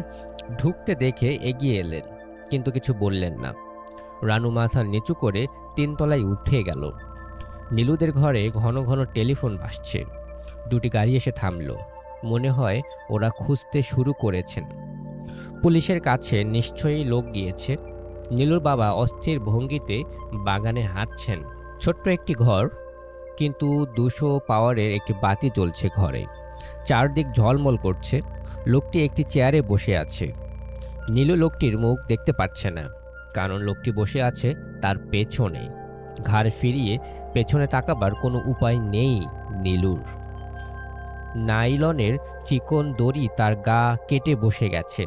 ঢুকতে দেখে এগিয়ে এলেন, কিন্তু কিছু বললেন না। রানু মাথা নিচু করে 3 তলায় উঠে গেল। নীলুদের ঘরে ঘন ঘন টেলিফোন বাজছে। 2টি গাড়ি এসে থামল। মনে হয় ওরা খুঁজতে শুরু করেছেন। পুলিশের কাছে নিশ্চয়ই লোক গিয়েছে। নীলুর বাবা অস্থির ভঙ্গিতে বাগানে হাঁটছেন। ছোট্ট একটি ঘর, কিন্তু 200 পাওয়ারের একটি বাতি জ্বলছে ঘরে। চারদিক ঝলমল করছে। লোকটি একটি চেয়ারে বসে আছে। নীলু লোকটির মুখ দেখতে পাচ্ছে না, কারণ লোকটি বসে আছে তার পেছনে। ঘাড় ফিরিয়ে পেছনে তাকাবার কোনো উপায় নেই নীলুর। নাইলনের চিকন দড়ি তার গা কেটে বসে গেছে।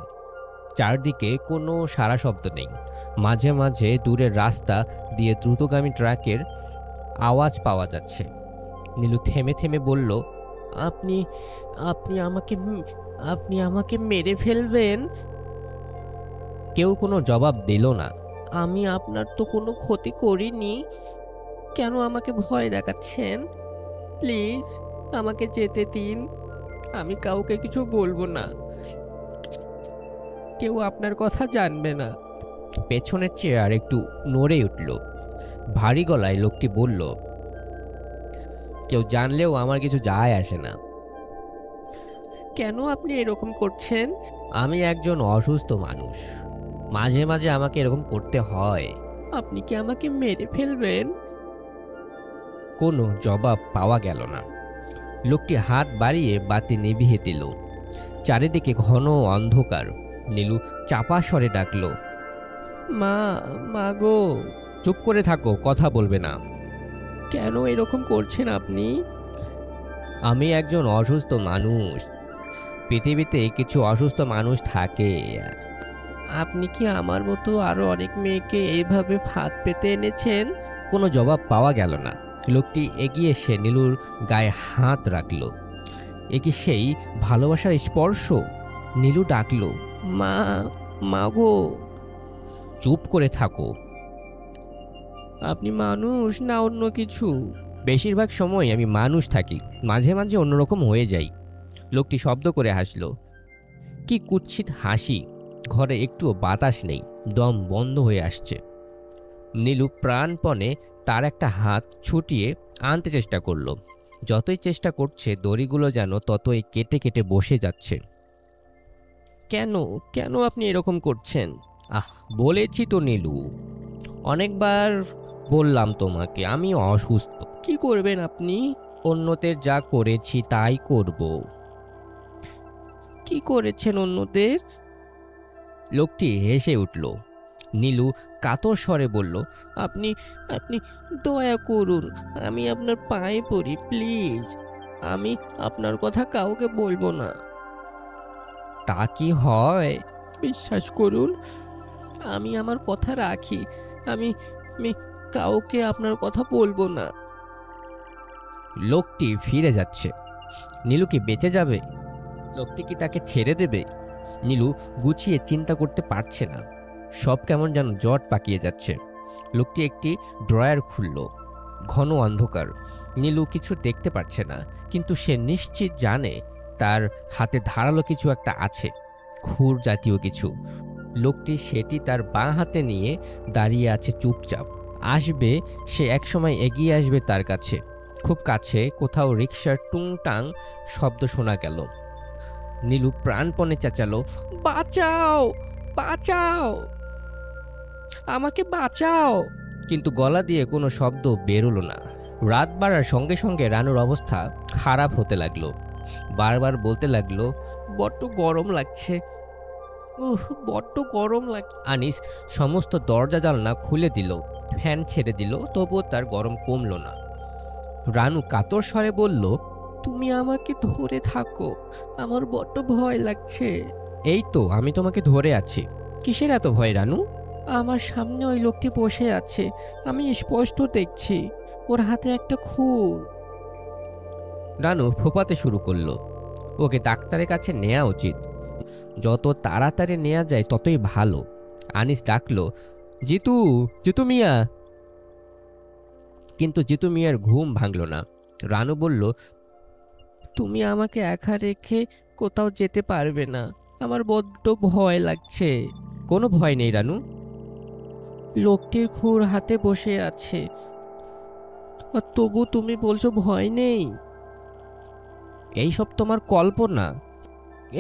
চারদিকে কোনো সারা শব্দ নেই। মাঝে মাঝে দূরের রাস্তা দিয়ে দ্রুতগামী ট্রাকের আওয়াজ পাওয়া যাচ্ছে। নীলু থেমে থেমে বলল, আপনি আপনি আমাকে আপনি আমাকে মেরে ফেলবেন? কেউ কোনো জবাব দিল না। আমি আপনার তো কোনো ক্ষতি করিনি, কেন আমাকে ভয় দেখাচ্ছেন? প্লিজ আমাকে যেতে দিন, আমি কাউকে কিছু বলবো না, কেউ আপনার কথা জানবে না। পেছনের চেয়ার একটু নড়ে উঠল। ভারী গলায় লোকটি বলল, কেউ জানলেও আমার কিছু যায় আসে না। কেন আপনি এরকম করছেন? আমি একজন অসুস্থ মানুষ, মাঝে মাঝে আমাকে এরকম করতে হয়। আপনি কি আমাকে মেরে ফেলবেন? কোনো জবাব পাওয়া গেল না। লোকটি হাত বাড়িয়ে বাতি নিভিয়ে দিল। চারিদিকে ঘন অন্ধকার। নীলু চাপা স্বরে ডাকল, মা, মা গো। চুপ করে থাকো, কথা বলবে না। কেন এরকম করছেন আপনি? আমি একজন অসুস্থ মানুষ। পৃথিবীতে কিছু অসুস্থ মানুষ থাকে। আপনি কি আমার মতো আরো অনেক মেয়েকে এইভাবে ফাঁদ পেতে এনেছেন? কোনো জবাব পাওয়া গেল না। লোকটি এগিয়ে এসে নীলুর গায়ে হাত রাখল। এ কি সেই ভালোবাসার স্পর্শ? নীলু ডাকল, মা, মা গো। চুপ করে থাকো। আপনি মানুষ না অন্য কিছু? বেশিরভাগ সময় আমি মানুষ থাকি, মাঝে মাঝে অন্যরকম হয়ে যাই। লোকটি শব্দ করে হাসল। কি কুৎসিত হাসি! ঘরে একটুও বাতাস নেই, দম বন্ধ হয়ে আসছে। নীলু প্রাণপণে তার একটা হাত ছুটিয়ে আনতে চেষ্টা করল। যতই চেষ্টা করছে দড়িগুলো যেন ততই কেটে কেটে বসে যাচ্ছে। কেন কেন আপনি এরকম করছেন? বলেছি তো নীলু, অনেকবার বললাম তোমাকে আমি অসুস্থ। কি করবেন আপনি? অন্যদের যা করেছি তাই করব। কি করেছেন অন্যদের? লোকটি হেসে উঠল। নীলু কাতর স্বরে বলল, আপনি আপনি দয়া করুন, আমি আপনার পায়ে পড়ি, প্লিজ। আমি আপনার কথা কাউকে বলবো না। তা কি হয়? বিশ্বাস করুন, আমি আমার কথা রাখি। আমি আমি কাউকে আপনার কথা বলবো না। লোকটি ফিরে যাচ্ছে। নীলু কি বেঁচে যাবে? লোকটি কি তাকে ছেড়ে দেবে? নীলু গুছিয়ে চিন্তা করতে পারছে না। সব কেমন যেন জট পাকিয়ে যাচ্ছে। লোকটি একটি ড্রয়ার খুলল। ঘন অন্ধকার। নীলু কিছু দেখতে পারছে না, কিন্তু সে নিশ্চিত জানে তার হাতে ধারালো কিছু একটা আছে, খুর জাতীয় কিছু। লোকটি সেটি তার বাঁ হাতে নিয়ে দাঁড়িয়ে আছে চুপচাপ। আসবে, সে একসময় এগিয়ে আসবে তার কাছে। খুব কাছে কোথাও রিকশার টুংটাং শব্দ শোনা গেল। নীলু প্রাণপণে চেঁচালো, বাঁচাও, বাঁচাও, আমাকে বাঁচাও। কিন্তু গলা দিয়ে কোনো শব্দ বেরোলো না। রাত বাড়ার সঙ্গে সঙ্গে রানুর অবস্থা খারাপ হতে লাগলো। বারবার বলতে লাগলো, বড্ড গরম লাগছে, বড্ড গরম লাগছে। আনিস সমস্ত দরজা জানলা খুলে দিল, ফ্যান ছেড়ে দিল, তবুও তার গরম কমলো না। রানু কাতর স্বরে বলল, তুমি আমাকে ধরে থাকো, আমার বড্ড ভয় লাগছে। এই তো আমি তোমাকে ধরে আছি। কিসের এত ভয় রানু? আমার সামনে ওই লোকটি বসে আছে, আমি স্পষ্ট দেখছি, ওর হাতে একটা খুর। রানু ফোঁপাতে শুরু করলো। ওকে ডাক্তারের কাছে নেওয়া উচিত, যত তাড়াতাড়ি নেওয়া যায় ততই ভালো। আনিস ডাকলো, জিতু, জিতু মিয়া। কিন্তু জিতু মিয়ার ঘুম ভাঙল না। রানু বলল, তুমি আমাকে একা রেখে কোথাও যেতে পারবে না, আমার বড্ড ভয় লাগছে। কোনো ভয় নেই রানু, লোকটির খুর হাতে বসে আছে, আর তবু তুমি বলছো ভয় নেই। এইসব তোমার কল্পনা।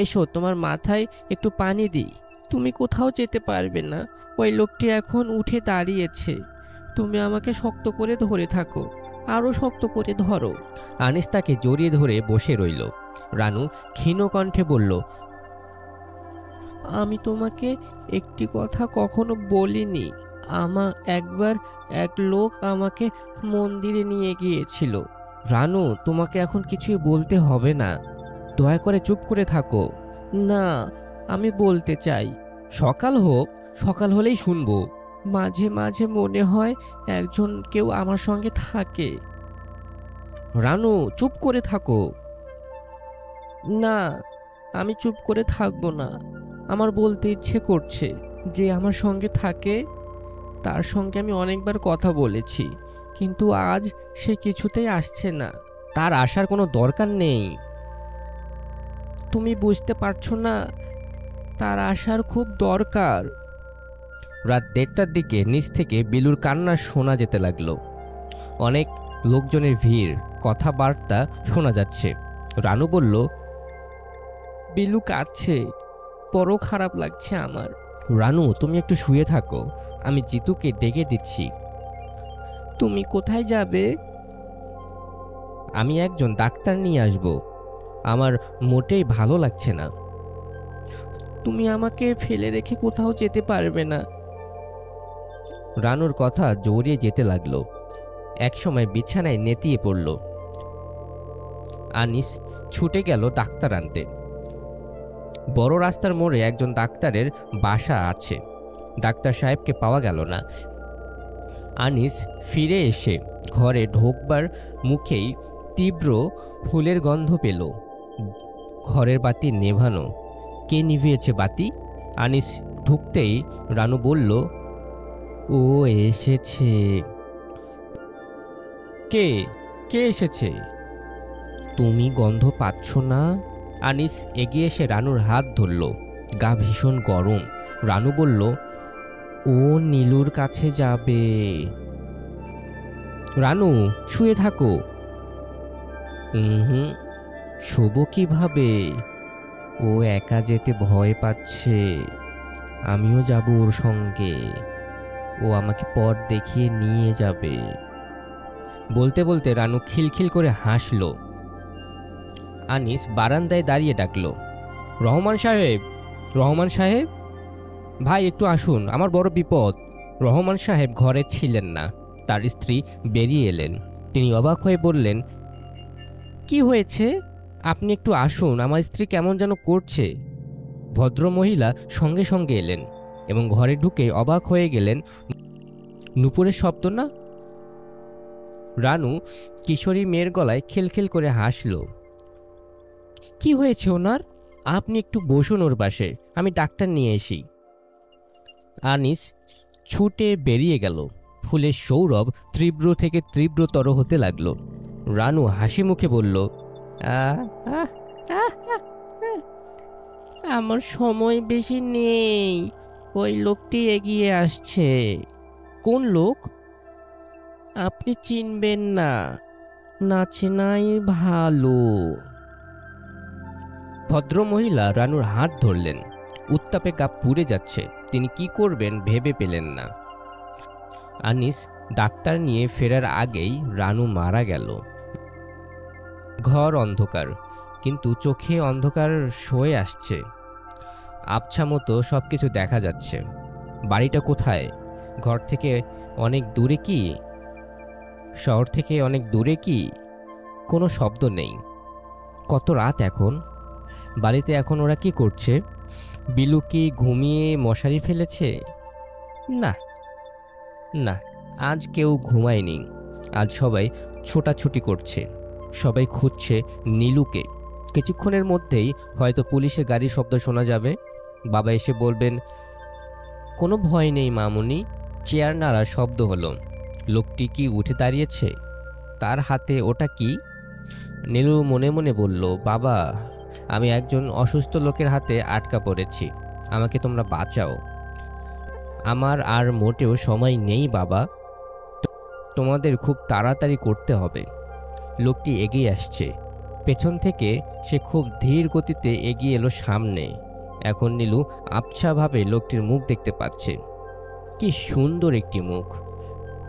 এসো, তোমার মাথায় একটু পানি দিই। তুমি কোথাও যেতে পারবে না, ওই লোকটি এখন উঠে দাঁড়িয়েছে। তুমি আমাকে শক্ত করে ধরে থাকো, আরো শক্ত করে ধরো। আনিস তাকে জড়িয়ে ধরে বসে রইল। রানু ক্ষীণ কণ্ঠে বলল, আমি তোমাকে একটি কথা কখনো বলিনি। একবার এক লোক আমাকে মন্দিরে নিয়ে গিয়েছিল। রানু, তোমাকে এখন কিছুই বলতে হবে না, দয়া করে চুপ করে থাকো। না, আমি বলতে চাই। সকাল হোক, সকাল হলেই শুনবো। মাঝে মাঝে মনে হয় কেউ আমার সঙ্গে থাকে। রানু, চুপ করে থাকো। না, আমি চুপ করে থাকবো না। আমার বলতে ইচ্ছে করছে, যে আমার সঙ্গে থাকে তার সঙ্গে আমি অনেকবার কথা বলেছি, কিন্তু আজ সে কিছুতেই আসছে না। তার আসার কোনো দরকার নেই। তুমি বুঝতে পারছো না, তার আসার খুব দরকার। রাত 1:30টার দিকে নিচ থেকে বিলুর কান্না শোনা যেতে লাগলো। অনেক লোকজনের ভিড়, কথাবার্তা শোনা যাচ্ছে। রানু বলল, বিলু কাঁদছে, বড় খারাপ লাগছে আমার। রানু, তুমি একটু শুয়ে থাকো, আমি জিতুকে ডেকে দিচ্ছি। তুমি কোথায় যাবে? আমি একজন ডাক্তার নিয়ে আসব। আমার মোটেই ভালো লাগছে না। তুমি আমাকে ফেলে রেখে কোথাও যেতে পারবে না। রানুর কথা জড়িয়ে যেতে লাগলো। একসময় বিছানায় নেতিয়ে পড়ল। আনিস ছুটে গেল ডাক্তার আনতে। বড় রাস্তার মোড়ে একজন ডাক্তারের বাসা আছে। ডাক্তার সাহেবকে পাওয়া গেল না। আনিস ফিরে এসে ঘরে ঢোকবার মুখেই তীব্র ফুলের গন্ধ পেল। ঘরের বাতি নেভানো। কে নিভিয়েছে বাতি? আনিস ঢুকতেই রানু বলল, ও এসেছে। কে কে এসেছে? তুমি গন্ধ পাচ্ছ না? আনিস এগিয়ে এসে রানুর হাত ধরল। গা ভীষণ গরম। রানু বলল, ও নীলুর কাছে যাবে। রানু, শুয়ে থাকো। হুম, শোব কিভাবে? ও একা যেতে ভয় পাচ্ছে, আমিও যাব ওর সঙ্গে। ও আমাকে পথ দেখিয়ে নিয়ে যাবে। বলতে বলতে রানু খিলখিল করে হাসল। আনিস বারান্দায় দাঁড়িয়ে ডাকল, রহমান সাহেব, রহমান সাহেব, ভাই একটু আসুন, আমার বড় বিপদ। রহমান সাহেব ঘরে ছিলেন না। তার স্ত্রী বেরিয়ে এলেন। তিনি অবাক হয়ে বললেন, কি হয়েছে? আপনি একটু আসুন, আমার স্ত্রী কেমন যেন করছে। ভদ্রমহিলা সঙ্গে সঙ্গে এলেন এবং ঘরে ঢুকে অবাক হয়ে গেলেন, নুপুরের শব্দ না? রানু কিশোরী মেয়ের গলায় খিলখিল করে হাসল। কি হয়েছে ওনার? আপনি একটু বসুন ওর পাশে, আমি ডাক্তার নিয়ে আসি। আনিস ছুটে বেরিয়ে গেল। ফুলের সৌরভ তীব্র থেকে তীব্রতর হতে লাগল। রানু হাসি মুখে বলল, আমার সময় বেশি নেই, ওই লোকটি এগিয়ে আসছে। কোন লোক? আপনি চিনবেন না, না চেনাই ভালো। ভদ্রমহিলা রানুর হাত ধরলেন। উত্তাপে গা পুড়ে যাচ্ছে। তিনি কি করবেন ভেবে পেলেন না। আনিস ডাক্তার নিয়ে ফেরার আগেই রানু মারা গেল। ঘর অন্ধকার, কিন্তু চোখে অন্ধকার সয়ে আসছে। আবছা মতো সবকিছু দেখা যাচ্ছে। বাড়িটা কোথায়? ঘর থেকে অনেক দূরে কি? শহর থেকে অনেক দূরে কি? কোনো শব্দ নেই। কত রাত এখন? বাড়িতে এখন ওরা কি করছে? বিলু কি ঘুমিয়ে মশারি ফেলেছে? না না, আজ কেউ ঘুমায়নি। আজ সবাই ছোটাছুটি করছে। সবাই খুঁজছে নীলুকে। কিছুক্ষণের মধ্যেই হয়তো পুলিশের গাড়ির শব্দ শোনা যাবে। বাবা এসে বলবেন, কোনো ভয় নেই মামুনি। চেয়ার নাড়ার শব্দ হলো। লোকটি কি উঠে দাঁড়িয়েছে? তার হাতে ওটা কি? নীলু মনে মনে বলল, বাবা, আমি একজন অসুস্থ লোকের হাতে আটকা পড়েছি, আমাকে তোমরা বাঁচাও। আমার আর মোটেও সময় নেই বাবা, তোমাদের খুব তাড়াতাড়ি করতে হবে। লোকটি এগিয়ে আসছে। পেছন থেকে সে খুব ধীর গতিতে এগিয়ে এলো সামনে। এখন নীলু আবছাভাবে লোকটির মুখ দেখতে পাচ্ছে। কি সুন্দর একটি মুখ।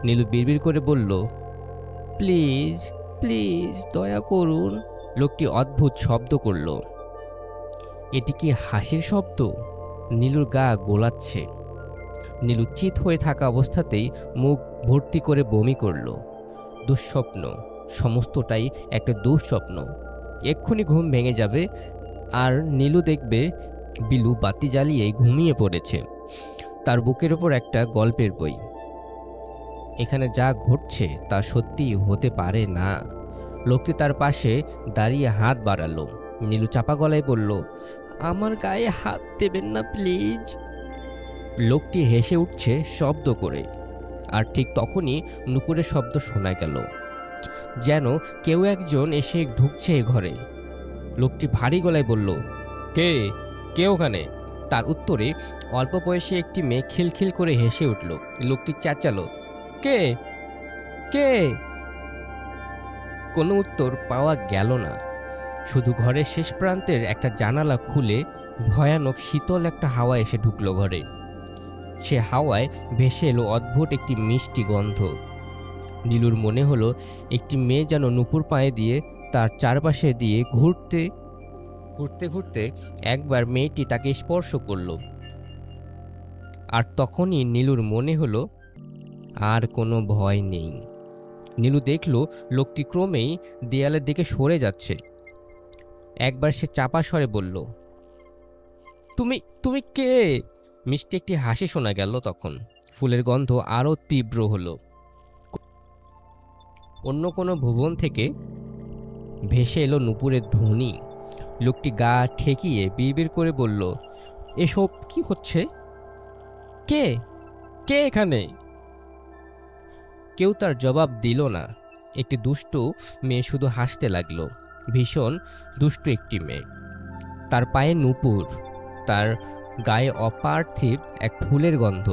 নীলু বিড়বিড় করে বলল, প্লিজ প্লিজ দয়া করুন। লোকটি অদ্ভুত শব্দ করল। এটি কি হাসির শব্দ? নীলুর গা গোলাচ্ছে। নীলু চিত হয়ে থাকা অবস্থাতেই মুখ ভর্তি করে বমি করল। দুঃস্বপ্ন, সমস্তটাই একটা দুঃস্বপ্ন। এক্ষুনি ঘুম ভেঙে যাবে আর নীলু দেখবে বিলু বাতি জ্বালিয়ে ঘুমিয়ে পড়েছে। তার বুকের ওপর একটা গল্পের বই। এখানে যা ঘটছে তা সত্যি হতে পারে না। লোকটি তার পাশে দাঁড়িয়ে হাত বাড়ালো। নীলু চাপা গলায় বলল, আমার গায়ে হাত দেবেন না প্লিজ। লোকটি হেসে উঠছে শব্দ করে। আর ঠিক তখনই নুপুরের শব্দ শোনা গেল, যেন কেউ একজন এসে ঢুকছে ঘরে। লোকটি ভারী গলায় বলল, কে কে ওখানে? তার উত্তরে অল্প বয়সী একটি মেয়ে খিলখিল করে হেসে উঠল। লোকটি চেঁচালো, কে কে? কোনো উত্তর পাওয়া গেল না। শুধু ঘরের শেষ প্রান্তের একটা জানালা খুলে ভয়ানক শীতল একটা হাওয়া এসে ঢুকলো ঘরে। সে হাওয়ায় ভেসে এলো অদ্ভুত একটি মিষ্টি গন্ধ। নীলুর মনে হলো একটি মেয়ে যেন নুপুর পায়ে দিয়ে তার চারপাশে দিয়ে ঘুরতে ঘুরতে ঘুরতে একবার মেয়েটি তাকে স্পর্শ করল। আর তখনই নীলুর মনে হলো আর কোনো ভয় নেই। নীলু দেখল লোকটি ক্রমেই দেয়ালের দিকে সরে যাচ্ছে। একবার সে চাপা স্বরে বলল, তুমি তুমি কে? মিষ্টি একটি হাসি শোনা গেল তখন। ফুলের গন্ধ আরও তীব্র হলো। অন্য কোনো ভুবন থেকে ভেসে এলো নুপুরের ধ্বনি। লোকটি গা ঠেকিয়ে বিড়বিড় করে বলল, এসব কি হচ্ছে? কে কে এখানে? কেউ তার জবাব দিল না। একটি দুষ্টু মেয়ে শুধু হাসতে লাগলো। ভীষণ দুষ্টু একটি মেয়ে। তার পায়ে নুপুর, তার গায়ে অপার্থিব এক ফুলের গন্ধ।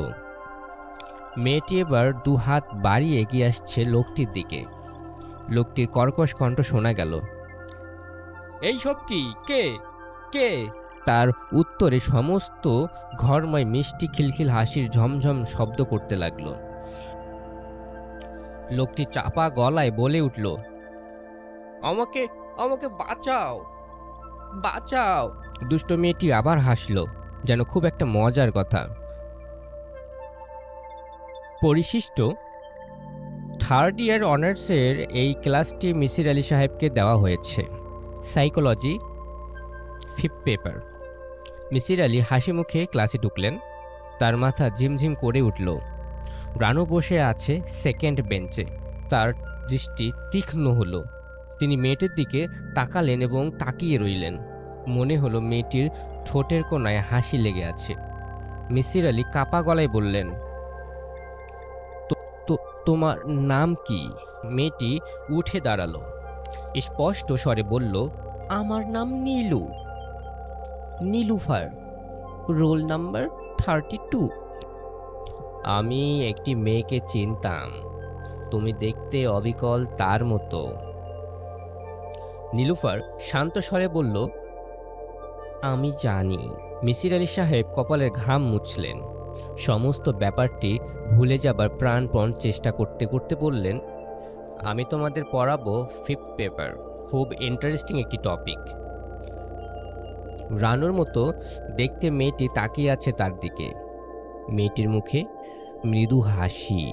মেয়েটি এবার দু হাত বাড়িয়ে এগিয়ে আসছে লোকটির দিকে। লোকটির কর্কশ কণ্ঠ শোনা গেল, এইসব কি? কে কে? তার উত্তরে সমস্ত ঘরময় মিষ্টি খিলখিল হাসির ঝমঝম শব্দ করতে লাগলো। লোকটি চাপা গলায় বলে উঠল, আমাকে আমাকে বাঁচাও, বাঁচাও। দুষ্ট মেয়েটি আবার হাসলো, যেন খুব একটা মজার কথা। পরিশিষ্ট থার্ড ইয়ার অনার্সের এই ক্লাসটি মিসির আলী সাহেবকে দেওয়া হয়েছে। Psychology, 5th paper. Misir Ali হাসি মুখে ক্লাসে ঢুকলেন। তার মাথা ঝিমঝিম করে উঠল। রানু বসে আছে সেকেন্ড বেঞ্চে। তার দৃষ্টি তীক্ষ্ণ হলো। তিনি মেয়েটির দিকে তাকালেন এবং তাকিয়ে রইলেন। মনে হলো মেয়েটির ঠোঁটের কোণায় হাসি লেগে আছে। মিসির আলী কাপা গলায় বললেন, তোমার নাম কি? মেয়েটি উঠে দাঁড়ালো। স্পষ্ট স্বরে বলল, আমার নাম নীলু, নীলুফার, রোল নাম্বার 32। আমি একটি মেয়েকে চিনতাম, তুমি দেখতে অবিকল তার মতো। নীলুফার শান্ত স্বরে বলল, আমি জানি। মিসির আলী সাহেব কপালের ঘাম মুছলেন। সমস্ত ব্যাপারটি ভুলে যাবার প্রাণপণ চেষ্টা করতে করতে বললেন, আমি তোমাদের পড়াবো 5th পেপার। খুব ইন্টারেস্টিং একটি টপিক। রানুর মতো দেখতে মেয়েটি তাকিয়ে আছে তার দিকে। মেয়েটির মুখে মৃদু হাসি।